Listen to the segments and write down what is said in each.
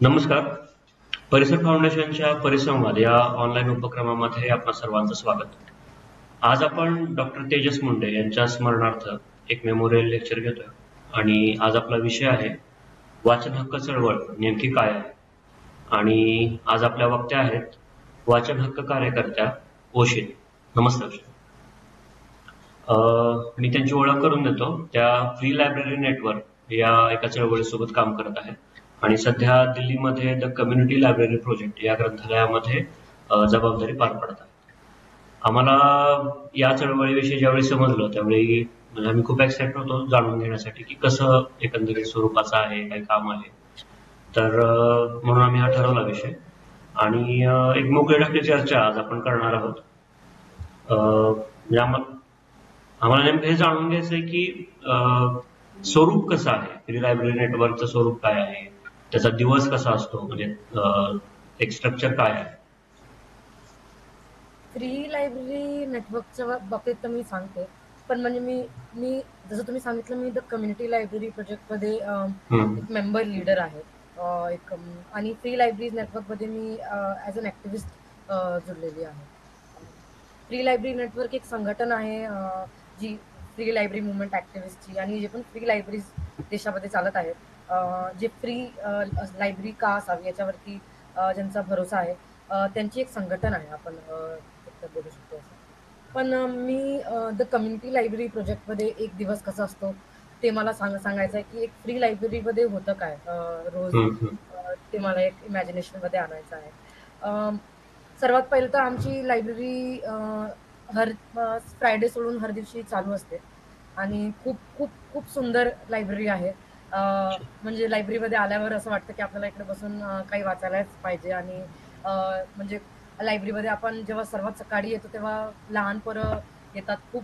नमस्कार. परिसर फाउंडेशनच्या परिसंवाद या ऑनलाईन उपक्रमामध्ये आपणा सर्वांचं स्वागत. आज आपण डॉक्टर तेजस मुंडे यांच्या स्मरणार्थ एक मेमोरियल लेक्चर घेतोय आणि आज आपला विषय आहे वाचन हक्क चळवळ नेमकी काय आहे. आणि आज आपल्या वक्त्या आहेत वाचन हक्क कार्यकर्त्या ओशीत. नमस्कार. मी त्यांची ओळख करून देतो. त्या फ्री लायब्ररी नेटवर्क या एका चळवळीसोबत काम करत आहेत आणि सध्या दिल्लीमध्ये द कम्युनिटी लायब्ररी प्रोजेक्ट या ग्रंथालयामध्ये जबाबदारी पार पडत आहे. आम्हाला या चळवळीविषयी ज्यावेळी समजलं त्यावेळी म्हणजे आम्ही खूप एक्साइटेड होतो जाणून घेण्यासाठी की कसं एकंदरीत स्वरूपाचं आहे, काही काम आहे. तर म्हणून आम्ही हा ठरवला विषय आणि एक मोकळी ढाकली चर्चा आज आपण करणार आहोत. म्हणजे आम्हाला नेमकं हे जाणून घ्यायचंय की स्वरूप कसं आहे, फ्री लायब्ररी नेटवर्कचं स्वरूप काय आहे, त्याचा दिवस कसा असतो, म्हणजे एक स्ट्रक्चर काय आहे. फ्री लायब्ररी नेटवर्कच्या बाबतीत तर मी सांगते, पण म्हणजे मी मी जसं तुम्ही सांगितलं, मी द कम्युनिटी लायब्ररी प्रोजेक्टमध्ये एक मेंबर लीडर आहे. आणि फ्री लायब्ररीज नेटवर्कमध्ये मी ॲज अन ॲक्टिव्हिस्ट जुळलेली आहे. फ्री लायब्ररी नेटवर्क एक संघटन आहे जी फ्री लायब्ररी मुवमेंट ॲक्टिव्हिस्टची, आणि जे पण फ्री लायब्ररीज देशामध्ये चालत आहेत, जे फ्री लायब्ररी का असावी याच्यावरती ज्यांचा भरोसा आहे, त्यांची एक संघटन आहे, आपण फक्त बोलू शकतो असं. पण मी द कम्युनिटी लायब्ररी प्रोजेक्टमध्ये एक दिवस कसा असतो ते मला सांगायचं आहे, की एक फ्री लायब्ररीमध्ये होतं काय रोज, ते मला एक इमॅजिनेशनमध्ये आणायचं आहे. सर्वात पहिलं तर आमची लायब्ररी हर फ्रायडे सोडून हर दिवशी चालू असते, आणि खूप खूप खूप सुंदर लायब्ररी आहे. म्हणजे लायब्ररीमध्ये आल्यावर असं वाटतं की आपल्याला इकडे बसून काही वाचायलाच पाहिजे. आणि म्हणजे लायब्ररीमध्ये आपण जेव्हा सर्वात सकाळी येतो तेव्हा लहान पोरं येतात, खूप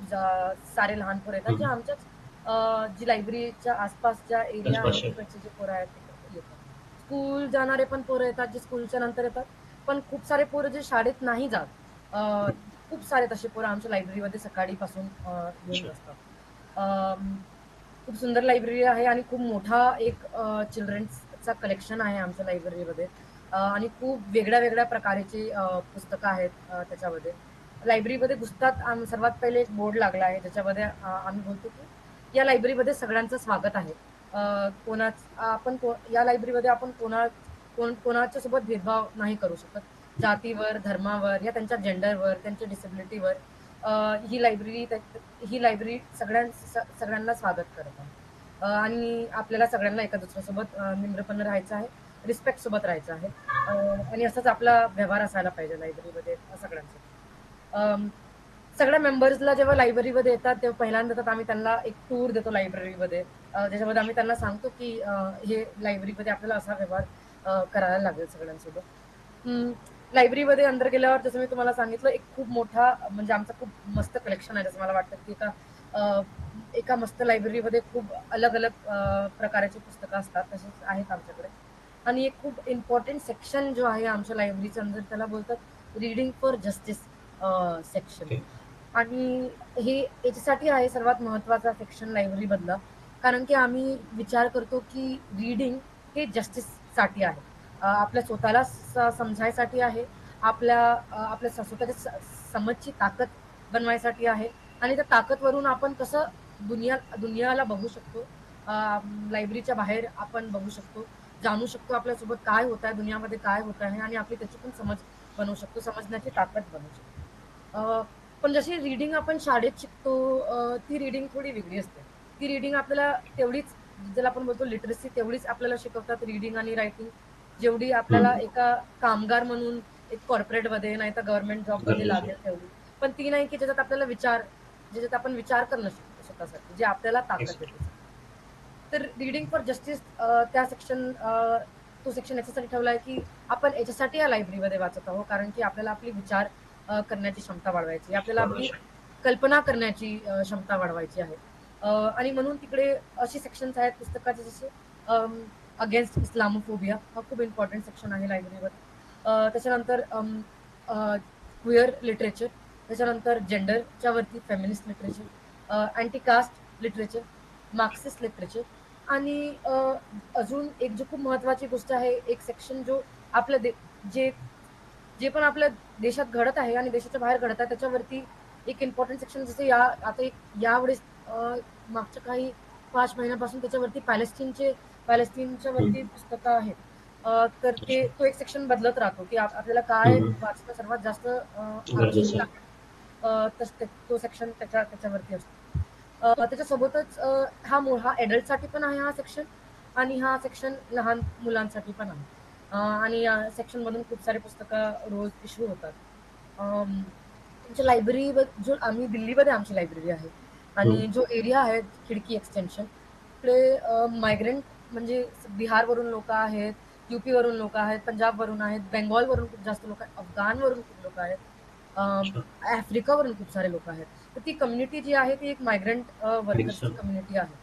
सारे लहान पोरं येतात, जे आमच्याच जी लायब्ररीच्या आसपासच्या एरिया आहे तिकडचे जे पोरं आहेत तिकडे येतात. स्कूल जाणारे पण पोरं येतात, जे स्कूलच्या नंतर येतात. पण खूप सारे पोरं जे शाळेत नाही जात, खूप सारे तसे पोरं आमच्या लायब्ररीमध्ये सकाळीपासून येऊन बसतात. खूप सुंदर लायब्ररी आहे, आणि खूप मोठा एक चिल्ड्रन्सचा कलेक्शन आहे आमच्या लायब्ररीमध्ये. आणि खूप वेगळ्या वेगळ्या प्रकारची पुस्तकं आहेत त्याच्यामध्ये. लायब्ररीमध्ये घुसतात सर्वात पहिले एक बोर्ड लागला आहे, ज्याच्यामध्ये आम्ही बोलतो की या लायब्ररीमध्ये सगळ्यांचं स्वागत आहे. या लायब्ररीमध्ये आपण कोणाच्या सोबत भेदभाव नाही करू शकत, जातीवर, धर्मावर, या त्यांच्या जेंडरवर, त्यांच्या डिसेबिलिटीवर. ही लायब्ररी सगळ्यांना स्वागत करत आहे. आणि आपल्याला सगळ्यांना एका दुसऱ्यासोबत निम्रपणे राहायचं आहे, रिस्पेक्ट सोबत राहायचं आहे. आणि असंच आपला व्यवहार असायला पाहिजे लायब्ररीमध्ये सगळ्यांसोबत. सगळ्या मेंबर्सला जेव्हा लायब्ररीमध्ये येतात तेव्हा पहिल्यांदा तर आम्ही त्यांना एक टूर देतो लायब्ररीमध्ये, ज्याच्यामध्ये आम्ही त्यांना सांगतो की हे लायब्ररीमध्ये आपल्याला असा व्यवहार करायला लागेल सगळ्यांसोबत. लायब्ररीमध्ये अंदर गेल्यावर जसं मी तुम्हाला सांगितलं, एक खूप मोठा म्हणजे आमचं खूप मस्त कलेक्शन आहे. जसं मला वाटतं की एका मस्त लायब्ररीमध्ये खूप अलग अलग प्रकारची पुस्तकं असतात, तसेच आहेत आमच्याकडे. आणि एक खूप इम्पॉर्टंट सेक्शन जो आहे आमच्या लायब्ररीच्या अंदर, त्याला बोलतात रीडिंग फॉर जस्टिस सेक्शन. आणि हे याच्यासाठी आहे सर्वात महत्त्वाचा सेक्शन लायब्ररीमधला, कारण की आम्ही विचार करतो की रीडिंग हे जस्टिससाठी आहे, आपल्या स्वतःला समजायसाठी आहे, आपल्या स्वतःच्या समजची ताकद बनवायसाठी आहे. आणि त्या ताकदवरून आपण कसं दुनियाला बघू शकतो, लायब्ररीच्या बाहेर आपण बघू शकतो, जाणू शकतो आपल्यासोबत काय होत आहे, दुनियामध्ये काय होत आहे, आणि आपली त्याची पण समज बनवू शकतो, समजण्याची ताकद बनवू शकतो. पण जशी रीडिंग आपण शाळेत शिकतो, ती रीडिंग थोडी वेगळी असते. ती रीडिंग आपल्याला तेवढीच, ज्याला आपण बोलतो लिटरसी, तेवढीच आपल्याला शिकवतात रीडिंग आणि रायटिंग, जेवढी आपल्याला एका कामगार म्हणून एक कॉर्पोरेटमध्ये नाही तर गव्हर्नमेंट जॉबमध्ये लागेल तेवढी. पण ती नाही की ज्याच्यात आपण विचार करणं शिकतो स्वतःसाठी, जे आपल्याला ताकद देते. तर रीडिंग फॉर जस्टिस तो सेक्शन याच्यासाठी ठेवला आहे की आपण याच्यासाठी या लायब्ररीमध्ये वाचत आहोत, कारण की आपल्याला आपली विचार करण्याची क्षमता वाढवायची, आपल्याला आपली कल्पना करण्याची क्षमता वाढवायची आहे. आणि म्हणून तिकडे अशी सेक्शन्स आहेत पुस्तकाचे, जसे अगेन्स्ट इस्लामोफोबिया, हा खूप इम्पॉर्टंट सेक्शन आहे लायब्ररीवर. त्याच्यानंतर क्विअर लिटरेचर, त्याच्यानंतर जेंडरच्या वरती feminist literature, anti caste literature, Marxist literature, आणि अजून एक जो खूप महत्वाची गोष्ट आहे, एक सेक्शन जो आपल्या जे जे पण आपल्या देशात घडत आहे आणि देशाच्या बाहेर घडत आहे त्याच्यावरती एक इम्पॉर्टंट सेक्शन, जसं आता यावेळेस मागच्या काही 5 महिन्यापासून त्याच्यावरती पॅलेस्टीनच्या वरती पुस्तकं आहेत. तर तो एक सेक्शन बदलत राहतो, की आपल्याला काय वाचणं सर्वात जास्त आवश्यक गरजेचं आहे. आहे. तो सेक्शन त्याच्यावरती असतो. त्याच्यासोबतच हा ॲडल्टसाठी पण आहे हा सेक्शन, आणि हा सेक्शन लहान मुलांसाठी पण आहे. आणि या सेक्शनमधून खूप सारे पुस्तकं रोज इश्यू होतात. आमच्या लायब्ररी, जो आम्ही दिल्लीमध्ये आमची लायब्ररी आहे, आणि जो एरिया आहे खिडकी एक्सटेन्शन, तिकडे मायग्रंट म्हणजे बिहारवरून लोक आहेत, यूपीवरून लोक आहेत, पंजाबवरून आहेत, बेंगॉलवरून खूप जास्त लोक आहेत, अफगाणवरून खूप लोक आहेत, आफ्रिकावरून खूप सारे लोक आहेत. तर ती कम्युनिटी जी आहे ती एक मायग्रंट वर्कर्सची कम्युनिटी आहे.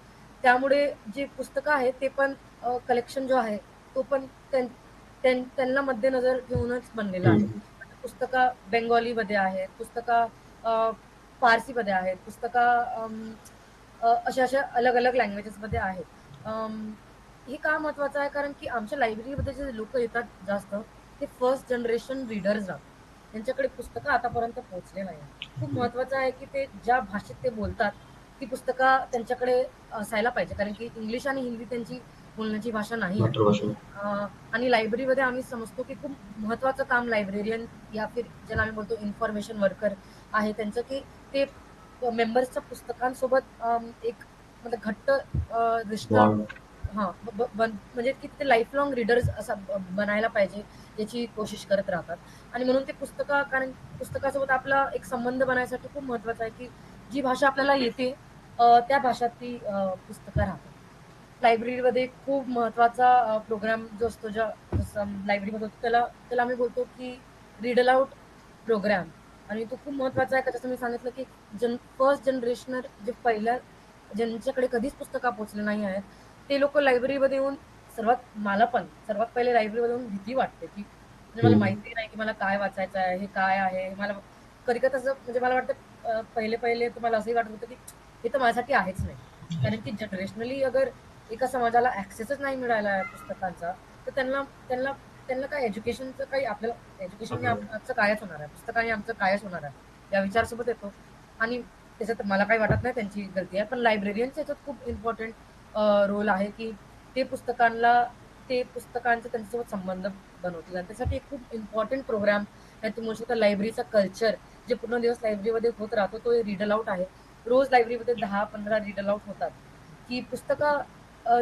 त्यामुळे जे पुस्तकं आहेत ते पण कलेक्शन जो आहे तो पण त्यांना मध्यनजर घेऊनच बनलेला आहे. पुस्तकं बेंगॉलीमध्ये आहेत, पुस्तकं फारसीमध्ये आहेत, पुस्तकं अशा अशा अलग अलग लँग्वेजेसमध्ये आहेत. हे का महत्वाचं आहे, कारण की आमच्या लायब्ररीमध्ये जे लोक येतात जास्त, ते फर्स्ट जनरेशन रीडर्स राहतात. त्यांच्याकडे पुस्तकं आतापर्यंत पोहोचले नाही. खूप महत्वाचं आहे की ते ज्या भाषेत ते बोलतात ती पुस्तकं त्यांच्याकडे असायला पाहिजे, कारण की इंग्लिश आणि हिंदी त्यांची बोलण्याची भाषा नाही आहे. आणि लायब्ररीमध्ये आम्ही समजतो की खूप महत्वाचं काम लायब्रेरियन या फिर ज्याला आम्ही बोलतो इन्फॉर्मेशन वर्कर आहे त्यांचं, की ते मेंबर्सच्या पुस्तकांसोबत एक म्हणजे घट्ट रिश्ता, म्हणजे की ते लाईफ लॉंग रीडर्स असा बनायला पाहिजे याची कोशिश करत राहतात. आणि म्हणून ते कारण पुस्तकासोबत आपला एक संबंध बनायसाठी खूप महत्वाचं आहे की जी भाषा आपल्याला येते त्या भाषात ती पुस्तकं राहतात. लायब्ररीमध्ये खूप महत्वाचा प्रोग्राम जो असतो, जसं लायब्ररीमध्ये होतो, त्याला त्याला आम्ही बोलतो की रीड अलाउड प्रोग्राम. आणि तो खूप महत्वाचा आहे, जसं मी सांगितलं की फर्स्ट जनरेशनर जे ज्यांच्याकडे कधीच पुस्तकं पोहोचले नाही आहेत, ते लोक लायब्ररीमध्ये येऊन मला पण सर्वात पहिले लायब्ररीमध्ये येऊन भीती वाटते, की म्हणजे मला माहिती नाही की मला काय वाचायचं आहे, हे काय आहे. मला कधी कधी असं म्हणजे मला वाटतं पहिले पहिले तुम्हाला असंही वाटत होतं की हे तर माझ्यासाठी आहेच नाही, कारण की जनरेशनली अगर एका समाजाला ऍक्सेसच नाही मिळाला आहे पुस्तकांचा, तर त्यांना त्यांना त्यांना काय एज्युकेशनचं काही, आपल्याला एज्युकेशन आमचं कायच होणार आहे, पुस्तकाने आमचं कायच होणार आहे या विचारासोबत येतो. आणि त्याच्यात मला काही वाटत नाही त्यांची गलती आहे, पण लायब्रेरियनचा याच्यात खूप इम्पॉर्टंट रोल आहे की ते पुस्तकांचा त्यांच्यासोबत संबंध बनवतील. आणि त्यासाठी एक खूप इम्पॉर्टंट प्रोग्राम आहे, तुम्ही म्हणू शकता लायब्ररीचा कल्चर, जे पूर्ण दिवस लायब्ररीमध्ये होत राहतो, तो रीड अलाउट आहे. रोज लायब्ररीमध्ये 10-15 रीड अलाउट होतात, की पुस्तकं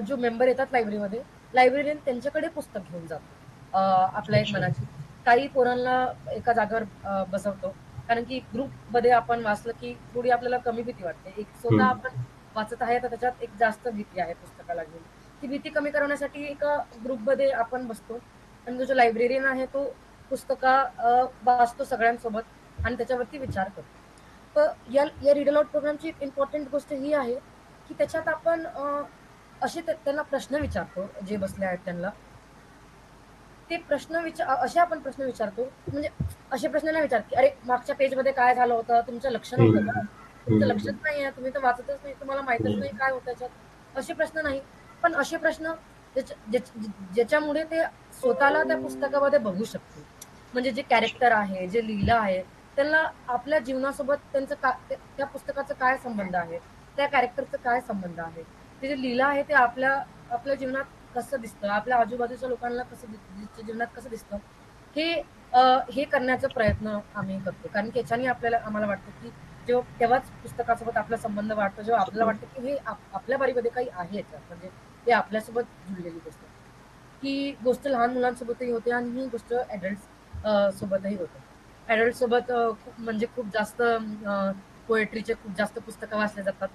जो मेंबर येतात लायब्ररीमध्ये, लायब्ररीयन त्यांच्याकडे पुस्तक घेऊन जातो. आपल्या एक मनाची काही पोरांना एका जागेवर बसवतो, कारण की ग्रुपमध्ये आपण वाचलं की थोडी आपल्याला कमी भीती वाटते. एक स्वतः आपण वाचत आहे तर त्याच्यात एक जास्त भीती आहे पुस्तकाला घेऊन. ती भीती कमी करण्यासाठी एका ग्रुपमध्ये आपण बसतो, आणि जो लायब्रेरियन आहे तो वाचतो सगळ्यांसोबत आणि त्याच्यावरती विचार करतो. तर या रीड अलाउड प्रोग्रामची एक इम्पॉर्टंट गोष्ट ही आहे की त्याच्यात आपण असे त्यांना प्रश्न विचारतो, जे बसले आहेत त्यांना ते असे आपण प्रश्न विचारतो, म्हणजे असे प्रश्न नाही विचारत की अरे मागच्या पेजमध्ये काय झालं होतं, तुमचं लक्ष नव्हतं का, तुमचं लक्षच नाही आहे, तुम्ही तर वाचतच नाही, तुम्हाला माहितच नाही काय होतं त्याच्यात, असे प्रश्न नाही. पण असे प्रश्न ज्याच्यामुळे ते स्वतःला त्या पुस्तकामध्ये बघू शकतील. म्हणजे जे कॅरेक्टर आहे, जे लिहिलं आहे, त्यांना आपल्या जीवनासोबत त्या पुस्तकाचा काय संबंध आहे, त्या कॅरेक्टरचा काय संबंध आहे, ते जे लिहिलं आहे ते आपल्या आपल्या जीवनात कसं दिसतं, आपल्या आजूबाजूच्या लोकांना जीवनात कसं दिसतं, हे हे करण्याचा प्रयत्न आम्ही करतो. कारण की याच्याने आम्हाला वाटतं की तेव्हाच पुस्तकासोबत आपला संबंध वाढतो, जेव्हा आपल्याला वाटतं की हे आपल्या बारीमध्ये काही आहे याच्यात, म्हणजे हे आपल्यासोबत जुळलेली गोष्ट. ही गोष्ट लहान मुलांसोबतही होते आणि ही गोष्ट ऍडल्ट सोबतही होते. ऍडल्ट सोबत म्हणजे खूप जास्त पोएट्रीचे खूप जास्त पुस्तकं वाचले जातात.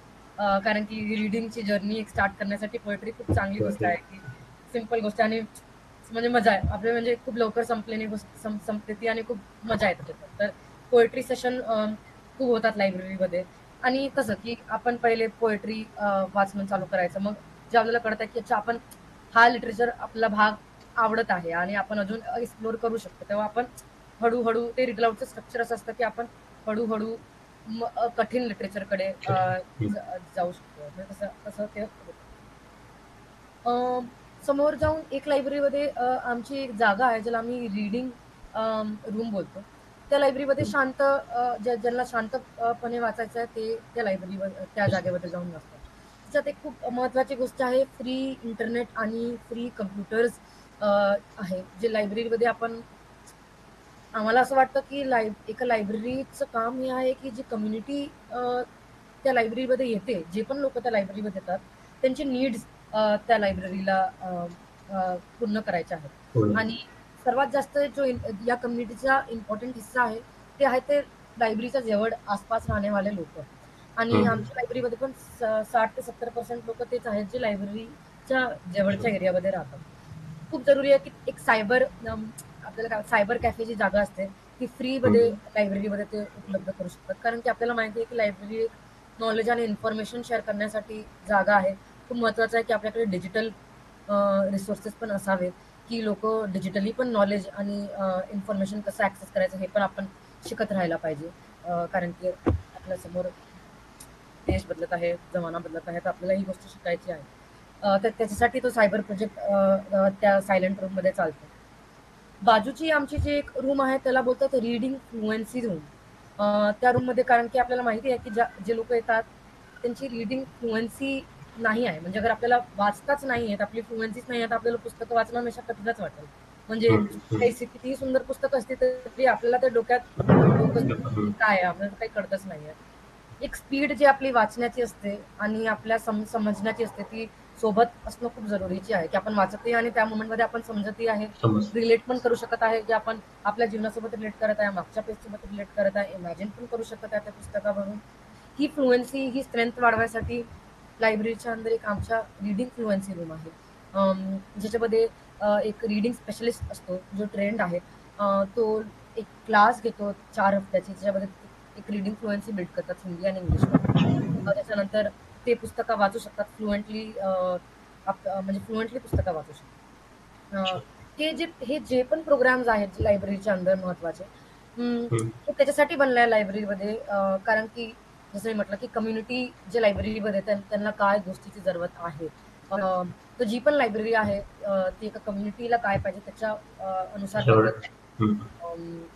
कारण की रिडिंगची जर्नी एक स्टार्ट करण्यासाठी पोएट्री खूप चांगली गोष्ट आहे, की सिंपल गोष्ट, आणि म्हणजे मजा आहे आपले, म्हणजे खूप लवकर संपते ती आणि खूप मजा येते त्याच्यात. तर पोएट्री सेशन खूप होतात लायब्ररीमध्ये. आणि तसं की आपण पहिले पोएट्री वाचणं चालू करायचं, मग जे आपल्याला कळतं की अच्छा आपण हा लिटरेचर आपला भाग आवडत आहे आणि आपण अजून एक्सप्लोर करू शकतो, तेव्हा आपण हळूहळू ते रीड अलाउडचं स्ट्रक्चर असं असतं की आपण हळूहळू कठीण लिटरेचरकडे जाऊ शकतो. म्हणजे तसं तसं ते होतं. समोर जाऊन एक लायब्ररीमध्ये आमची एक जागा आहे ज्याला आम्ही रीडिंग रूम बोलतो. त्या लायब्ररीमध्ये शांत ज्यांना शांतपणे वाचायचं आहे ते त्या लायब्ररीवर त्या जागेमध्ये जाऊन वाचतात. त्याच्यात एक खूप महत्त्वाची गोष्ट आहे, फ्री इंटरनेट आणि फ्री कम्प्युटर्स आहे. जे लायब्ररीमध्ये आपण आम्हाला असं वाटतं की एका लायब्ररीचं काम हे आहे की जी कम्युनिटी त्या लायब्ररीमध्ये येते, जे पण लोक त्या लायब्ररीमध्ये येतात त्यांचे नीड्स त्या लायब्ररीला पूर्ण करायचे आहेत. आणि सर्वात जास्त या कम्युनिटीचा इम्पॉर्टंट हिस्सा आहे ते लायब्ररीच्या जवळ आसपास राहणेवाले लोक. आणि आमच्या लायब्ररीमध्ये पण 60 ते 70% लोक तेच आहेत जे लायब्ररीच्या जवळच्या एरियामध्ये राहतात. खूप जरुरी आहे की एक आपल्याला सायबर कॅफेची जागा असते ती फ्रीमध्ये लायब्ररीमध्ये ते उपलब्ध करू शकतात. कारण की आपल्याला माहिती आहे की लायब्ररी एक नॉलेज आणि इन्फॉर्मेशन शेअर करण्यासाठी जागा आहे. खूप महत्वाचं आहे की आपल्याकडे डिजिटल रिसोर्सेस पण असावेत की लोक डिजिटली पण नॉलेज आणि इन्फॉर्मेशन कसं ऍक्सेस करायचं हे पण आपण शिकत राहायला पाहिजे. कारण की आपल्या समोर देश बदलत आहे, जमाना बदलत आहे, तर आपल्याला ही गोष्ट शिकायची आहे. तर त्याच्यासाठी तो सायबर प्रोजेक्ट त्या सायलेंट रूम मध्ये चालतो. बाजूची आमची जी एक रूम आहे त्याला बोलतात रीडिंग फ्लुएन्सी रूम. त्या रूम मध्ये कारण की आपल्याला माहिती आहे की जे लोक येतात त्यांची रीडिंग फ्लुएन्सी नाही आहे. म्हणजे अगर आपल्याला वाचताच नाही येत, आपली फ्लुएन्सीच नाही आहे, तर आपल्याला पुस्तकं वाचणं हमेशा कठीणच वाटेल. म्हणजे कितीही सुंदर पुस्तक असते तरी आपल्याला ते डोक्यात डोकंच काय आहे आपल्याला काही कळतच नाहीये. एक स्पीड जी आपली वाचण्याची असते आणि आपल्या समजण्याची असते ती सोबत असणं खूप जरुरीची आहे की आपण वाचतही आणि त्या मोमेंटमध्ये आपण समजतही आहे, रिलेट पण करू शकत आहे, की आपण आपल्या जीवनासोबत रिलेट करत आहे, मागच्या पेजसोबत रिलेट करत आहे, इमॅजिन पण करू शकत आहे त्या पुस्तकावरून. ही फ्लुएन्सी ही स्ट्रेंथ वाढवायसाठी लायब्ररीच्या अंदर एक आमच्या रीडिंग फ्लुएन्सी रूम आहे. ज्याच्यामध्ये एक रीडिंग स्पेशलिस्ट असतो जो ट्रेंड आहे. तो एक क्लास घेतो 4 हफ्त्याची, ज्याच्यामध्ये एक रीडिंग फ्लुएन्सी बिल्ड करतात हिंदी आणि इंग्लिशमध्ये. त्याच्यानंतर ते पुस्तकं वाचू शकतात फ्लुएंटली, म्हणजे फ्लुएंटली पुस्तकं वाचू शकतात. हे जे पण प्रोग्राम्स आहेत लायब्ररीच्या अंदर महत्वाचे, हे त्याच्यासाठी बनलं आहे लायब्ररीमध्ये. कारण की जसं मी म्हटलं की कम्युनिटी जे लायब्ररीमध्ये त्यांना काय गोष्टीची जरूरत आहे. तर जी पण लायब्ररी आहे ती एका कम्युनिटीला काय पाहिजे त्याच्या अनुसार बनलेली आहे.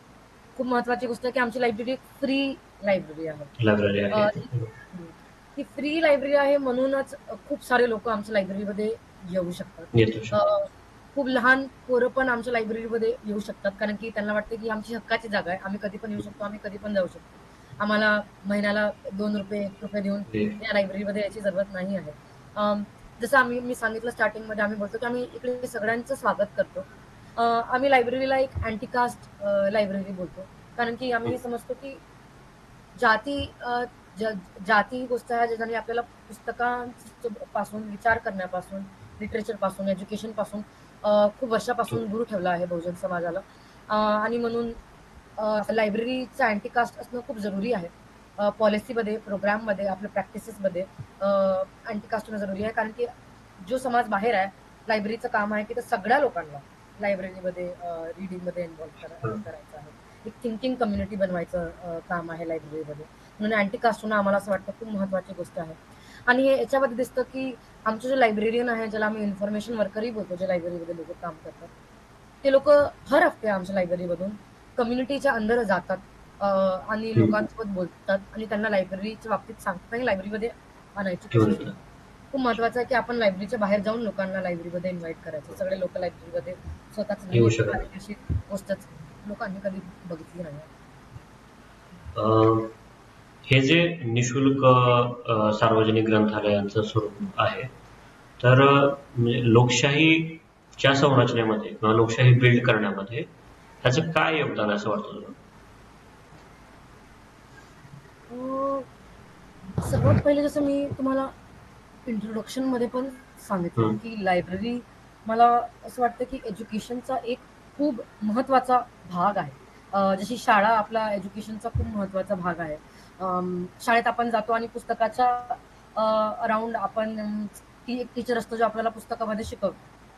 खूप महत्वाची गोष्ट आहे की आमची लायब्ररी फ्री लायब्ररी आहे. ही फ्री लायब्ररी आहे म्हणूनच खूप सारे लोक आमच्या लायब्ररीमध्ये येऊ शकतात. खूप लहान पोरं पण आमच्या लायब्ररीमध्ये येऊ शकतात कारण की त्यांना वाटतं की आमची हक्काची जागा आहे, आम्ही कधी पण येऊ शकतो, आम्ही कधी पण जाऊ शकतो. आम्हाला महिन्याला 2 रुपये 1 रुपये देऊन या लायब्ररीमध्ये यायची जरूरत नाही आहे. जसं मी सांगितलं स्टार्टिंगमध्ये, आम्ही बोलतो की आम्ही इकडे सगळ्यांचं स्वागत करतो. आम्ही लायब्ररीला एक अँटीकास्ट लायब्ररी बोलतो कारण की आम्ही समजतो की जाती जाती ही गोष्ट आहे ज्याच्याने आपल्याला पुस्तकांपासून, विचार करण्यापासून, लिटरेचर पासून, एज्युकेशन पासून खूप वर्षापासून दूर ठेवला आहे बहुजन समाजाला. आणि म्हणून लायब्ररीचं अँटीकास्ट असणं खूप जरुरी आहे. पॉलिसीमध्ये, प्रोग्राममध्ये, आपल्या प्रॅक्टिसेसमध्ये अँटीकास्ट होणं जरुरी आहे कारण की जो समाज बाहेर आहे, लायब्ररीचं काम आहे की ते सगळ्या लोकांना लायब्ररीमध्ये रीडिंगमध्ये इन्व्हॉल्व करायचं आहे. एक थिंकिंग कम्युनिटी बनवायचं काम आहे लायब्ररीमध्ये. म्हणून अँटीकास्ट होणं आम्हाला असं वाटतं खूप महत्वाची गोष्ट आहे. आणि हे याच्यामध्ये दिसतं की आमचे जे लायब्रेरियन आहे, ज्याला आम्ही इन्फॉर्मेशन वर्करही बोलतो, जे लायब्ररीमध्ये लोक काम करतात, ते लोक हर हफ्ते आमच्या लायब्ररीमधून कम्युनिटीच्या अंदर जातात आणि लोकांसोबत बोलतात आणि त्यांना लायब्ररीच्या बाबतीत सांगतात आणि लायब्ररीमध्ये आणायची कोशिश करतात. खूप महत्वाचं आहे की आपण लायब्ररीच्या बाहेर जाऊन लोकांना लायब्ररीमध्ये इन्व्हाइट करायचं. सगळे लोक लायब्ररीमध्ये स्वतःच अशी गोष्टच लोकांनी कधी बघितली नाही. हे जे निशुल्क सार्वजनिक ग्रंथालयांचं स्वरूप आहे, तर लोकशाहीच्या संरचनेमध्ये किंवा लोकशाही बिल्ड करण्यामध्ये ह्याचं काय योगदान असं वाटतं तुला? सर्वात पहिले जसं मी तुम्हाला इंट्रोडक्शन मध्ये पण सांगितलं की लायब्ररी मला असं वाटतं की एज्युकेशनचा एक खूप महत्वाचा भाग आहे. जशी शाळा आपला एज्युकेशनचा खूप महत्वाचा भाग आहे. शाळेत आपण जातो आणि पुस्तकाच्या अराउंड आपण एक टीचर असतो जो आपल्याला पुस्तकामध्ये शिकवतो.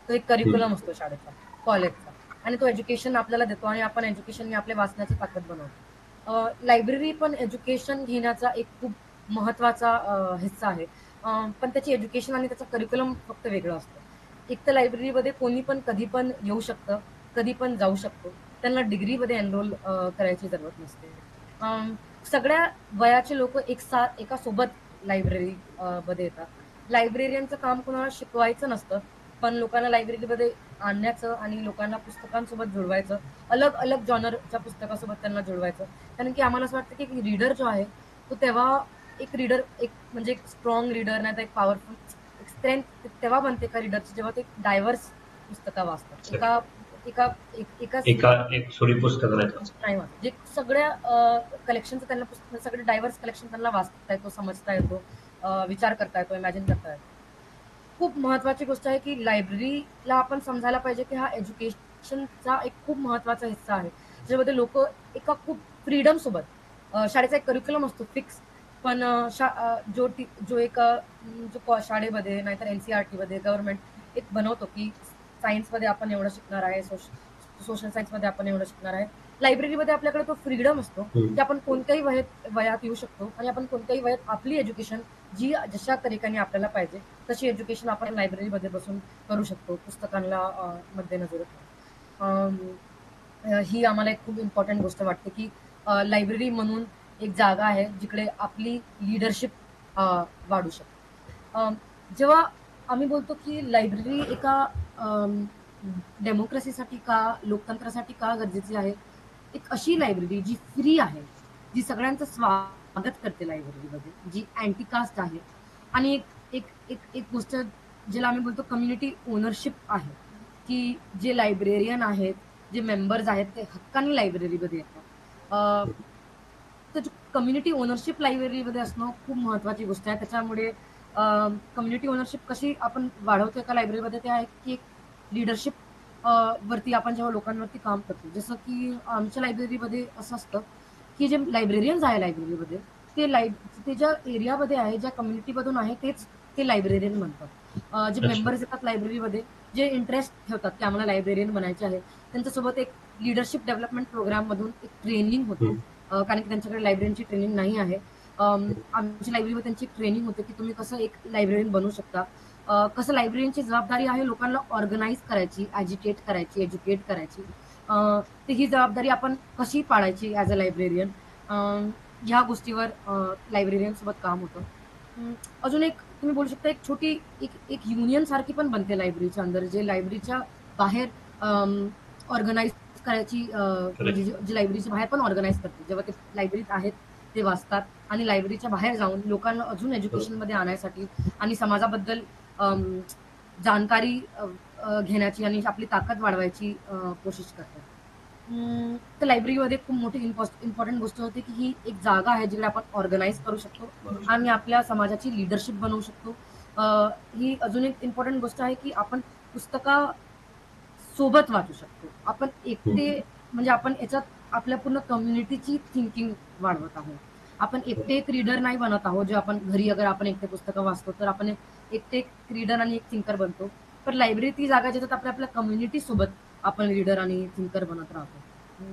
तो एक करिक्युलम असतो शाळेचा, कॉलेजचा, आणि तो एज्युकेशन आपल्याला देतो आणि आपण एज्युकेशन आपल्या वाचण्याची ताकद बनवतो. लायब्ररी पण एज्युकेशन घेण्याचा एक खूप महत्वाचा हिस्सा आहे. पण त्याची एज्युकेशन आणि त्याचं करिक्युलम फक्त वेगळं असतं. एक तर लायब्ररीमध्ये कोणी पण कधी पण येऊ शकतं, कधी पण जाऊ शकतो. त्यांना डिग्रीमध्ये एनरोल करायची जरूरत नसते. सगळ्या वयाचे लोक एका सोबत लायब्ररी मध्ये येतात. लायब्रेरियनचं काम कोणाला शिकवायचं नसतं, पण लोकांना लायब्ररीमध्ये आणण्याचं आणि लोकांना पुस्तकांसोबत जुळवायचं, अलग अलग जॉनरच्या पुस्तकासोबत त्यांना जुळवायचं. कारण की आम्हाला असं वाटतं की रीडर जो आहे तो तेव्हा एक रीडर एक म्हणजे एक स्ट्रॉंग रीडर नाही तर एक पॉवरफुल एक स्ट्रेंथ तेव्हा बनते का रीडरची, जेव्हा ते डायव्हर्स पुस्तकं वाचतात. एका एका एकाच एक थोडी पुस्तकं नाही वाचत. जे सगळ्या कलेक्शनचं त्यांना सगळे डायव्हर्स कलेक्शन त्यांना वाचता येतो, समजता येतो, विचार करता येतो, इमॅजिन करता येतो. खूप महत्वाची गोष्ट आहे की लायब्ररीला आपण समजायला पाहिजे की हा एज्युकेशनचा एक खूप महत्वाचा हिस्सा आहे, ज्यामध्ये लोक एका खूप फ्रीडम सोबत शाळेचा एक करिक्युलम असतो फिक्स, पण जो एक शाळेमध्ये नाहीतर एनसीआरटी मध्ये गव्हर्नमेंट एक बनवतो की सायन्समध्ये आपण एवढं शिकणार आहे, सोशल सायन्समध्ये आपण एवढं शिकणार आहे. लायब्ररीमध्ये आपल्याकडे तो फ्रीडम असतो की आपण कोणत्याही वयात येऊ शकतो आणि आपण कोणत्याही वयात आपली एज्युकेशन जी जशा तरीकाने आपल्याला पाहिजे तशी एज्युकेशन आपण लायब्ररीमध्ये बसून करू शकतो, पुस्तकांना मध्यनजर ठेवून. ही आम्हाला एक खूप इम्पॉर्टंट गोष्ट वाटते की लायब्ररी म्हणून एक जागा आहे जिकडे आपली लिडरशिप वाढू शकते. जेव्हा आम्ही बोलतो की लायब्ररी एका डेमोक्रेसीसाठी का, लोकतंत्रासाठी का गरजेची आहे, एक अशी लायब्ररी जी फ्री आहे, जी सगळ्यांचं स्वागत करते लायब्ररीमध्ये, जी अँटी कास्ट आहे आणि एक एक एक एक गोष्ट ज्याला आम्ही बोलतो कम्युनिटी ओनरशिप आहे, की जे लायब्रेरियन आहेत, जे मेंबर्स आहेत ते हक्काने लायब्ररीमध्ये येतात. तर कम्युनिटी ओनरशिप लायब्ररीमध्ये असणं खूप महत्वाची गोष्ट आहे. त्याच्यामुळे कम्युनिटी ओनरशिप कशी आपण वाढवतो एका लायब्ररीमध्ये, ते आहे की एक लिडरशिप वरती आपण जेव्हा लोकांवरती काम करतो. जसं की आमच्या लायब्ररीमध्ये असं असतं की जे लायब्रेरियन्स आहे लायब्ररीमध्ये, ते ज्या एरियामध्ये आहे, ज्या कम्युनिटीमधून आहे तेच ते लायब्रेरियन बनतात. जे मेंबर्स येतात लायब्ररीमध्ये, जे इंटरेस्ट ठेवतात की आम्हाला लायब्रेरियन बनायचे आहे, त्यांच्यासोबत एक लिडरशिप डेव्हलपमेंट प्रोग्राम मधून एक ट्रेनिंग होते. कारण की त्यांच्याकडे लायब्ररीची ट्रेनिंग नाही आहे. आमच्या लायब्ररीमध्ये त्यांची ट्रेनिंग होते की तुम्ही कसं एक लायब्रेरियन बनू शकता, कसं लायब्ररीची जबाबदारी आहे लोकांना ऑर्गनाईज करायची, ॲजिटेट करायची, एज्युकेट करायची. तर ही जबाबदारी आपण कशी पाळायची ॲज अ लायब्रेरियन, ह्या गोष्टीवर लायब्रेरियन सोबत काम होतं. अजून एक तुम्ही बोलू शकता एक छोटी एक एक युनियन सारखी पण बनते लायब्ररीच्या अंदर, जे लायब्ररीच्या बाहेर ऑर्गनाईज करायची, म्हणजे जे लायब्ररीच्या बाहेर पण ऑर्गनाईज करते. जेव्हा ते लायब्ररीत आहेत ते वाचतात आणि लायब्ररीच्या बाहेर जाऊन लोकांना अजून एज्युकेशनमध्ये आणण्यासाठी आणि समाजाबद्दल जाणकारी घेण्याची आणि आपली ताकद वाढवायची कोशिश करतात. तर लायब्ररीमध्ये खूप मोठी इम्पॉर्टंट गोष्ट होती की ही एक जागा आहे जिकडे आपण ऑर्गनाईज करू शकतो आणि आपल्या समाजाची लिडरशिप बनवू शकतो. ही अजून एक इम्पॉर्टंट गोष्ट आहे की आपण पुस्तका सोबत वाचू शकतो. आपण एकटे म्हणजे आपण याच्यात आपल्या पूर्ण कम्युनिटीची थिंकिंग वाढवत आहोत. आपण एकटे एक रीडर नाही बनत आहोत, जे आपण घरी अगर आपण एकटे पुस्तकं वाचतो तर आपण एकटे एक रीडर आणि एक थिंकर बनतो. पण लायब्ररी ती जागा ज्याच्यात आपल्या कम्युनिटी सोबत आपण रीडर आणि थिंकर बनत राहतो.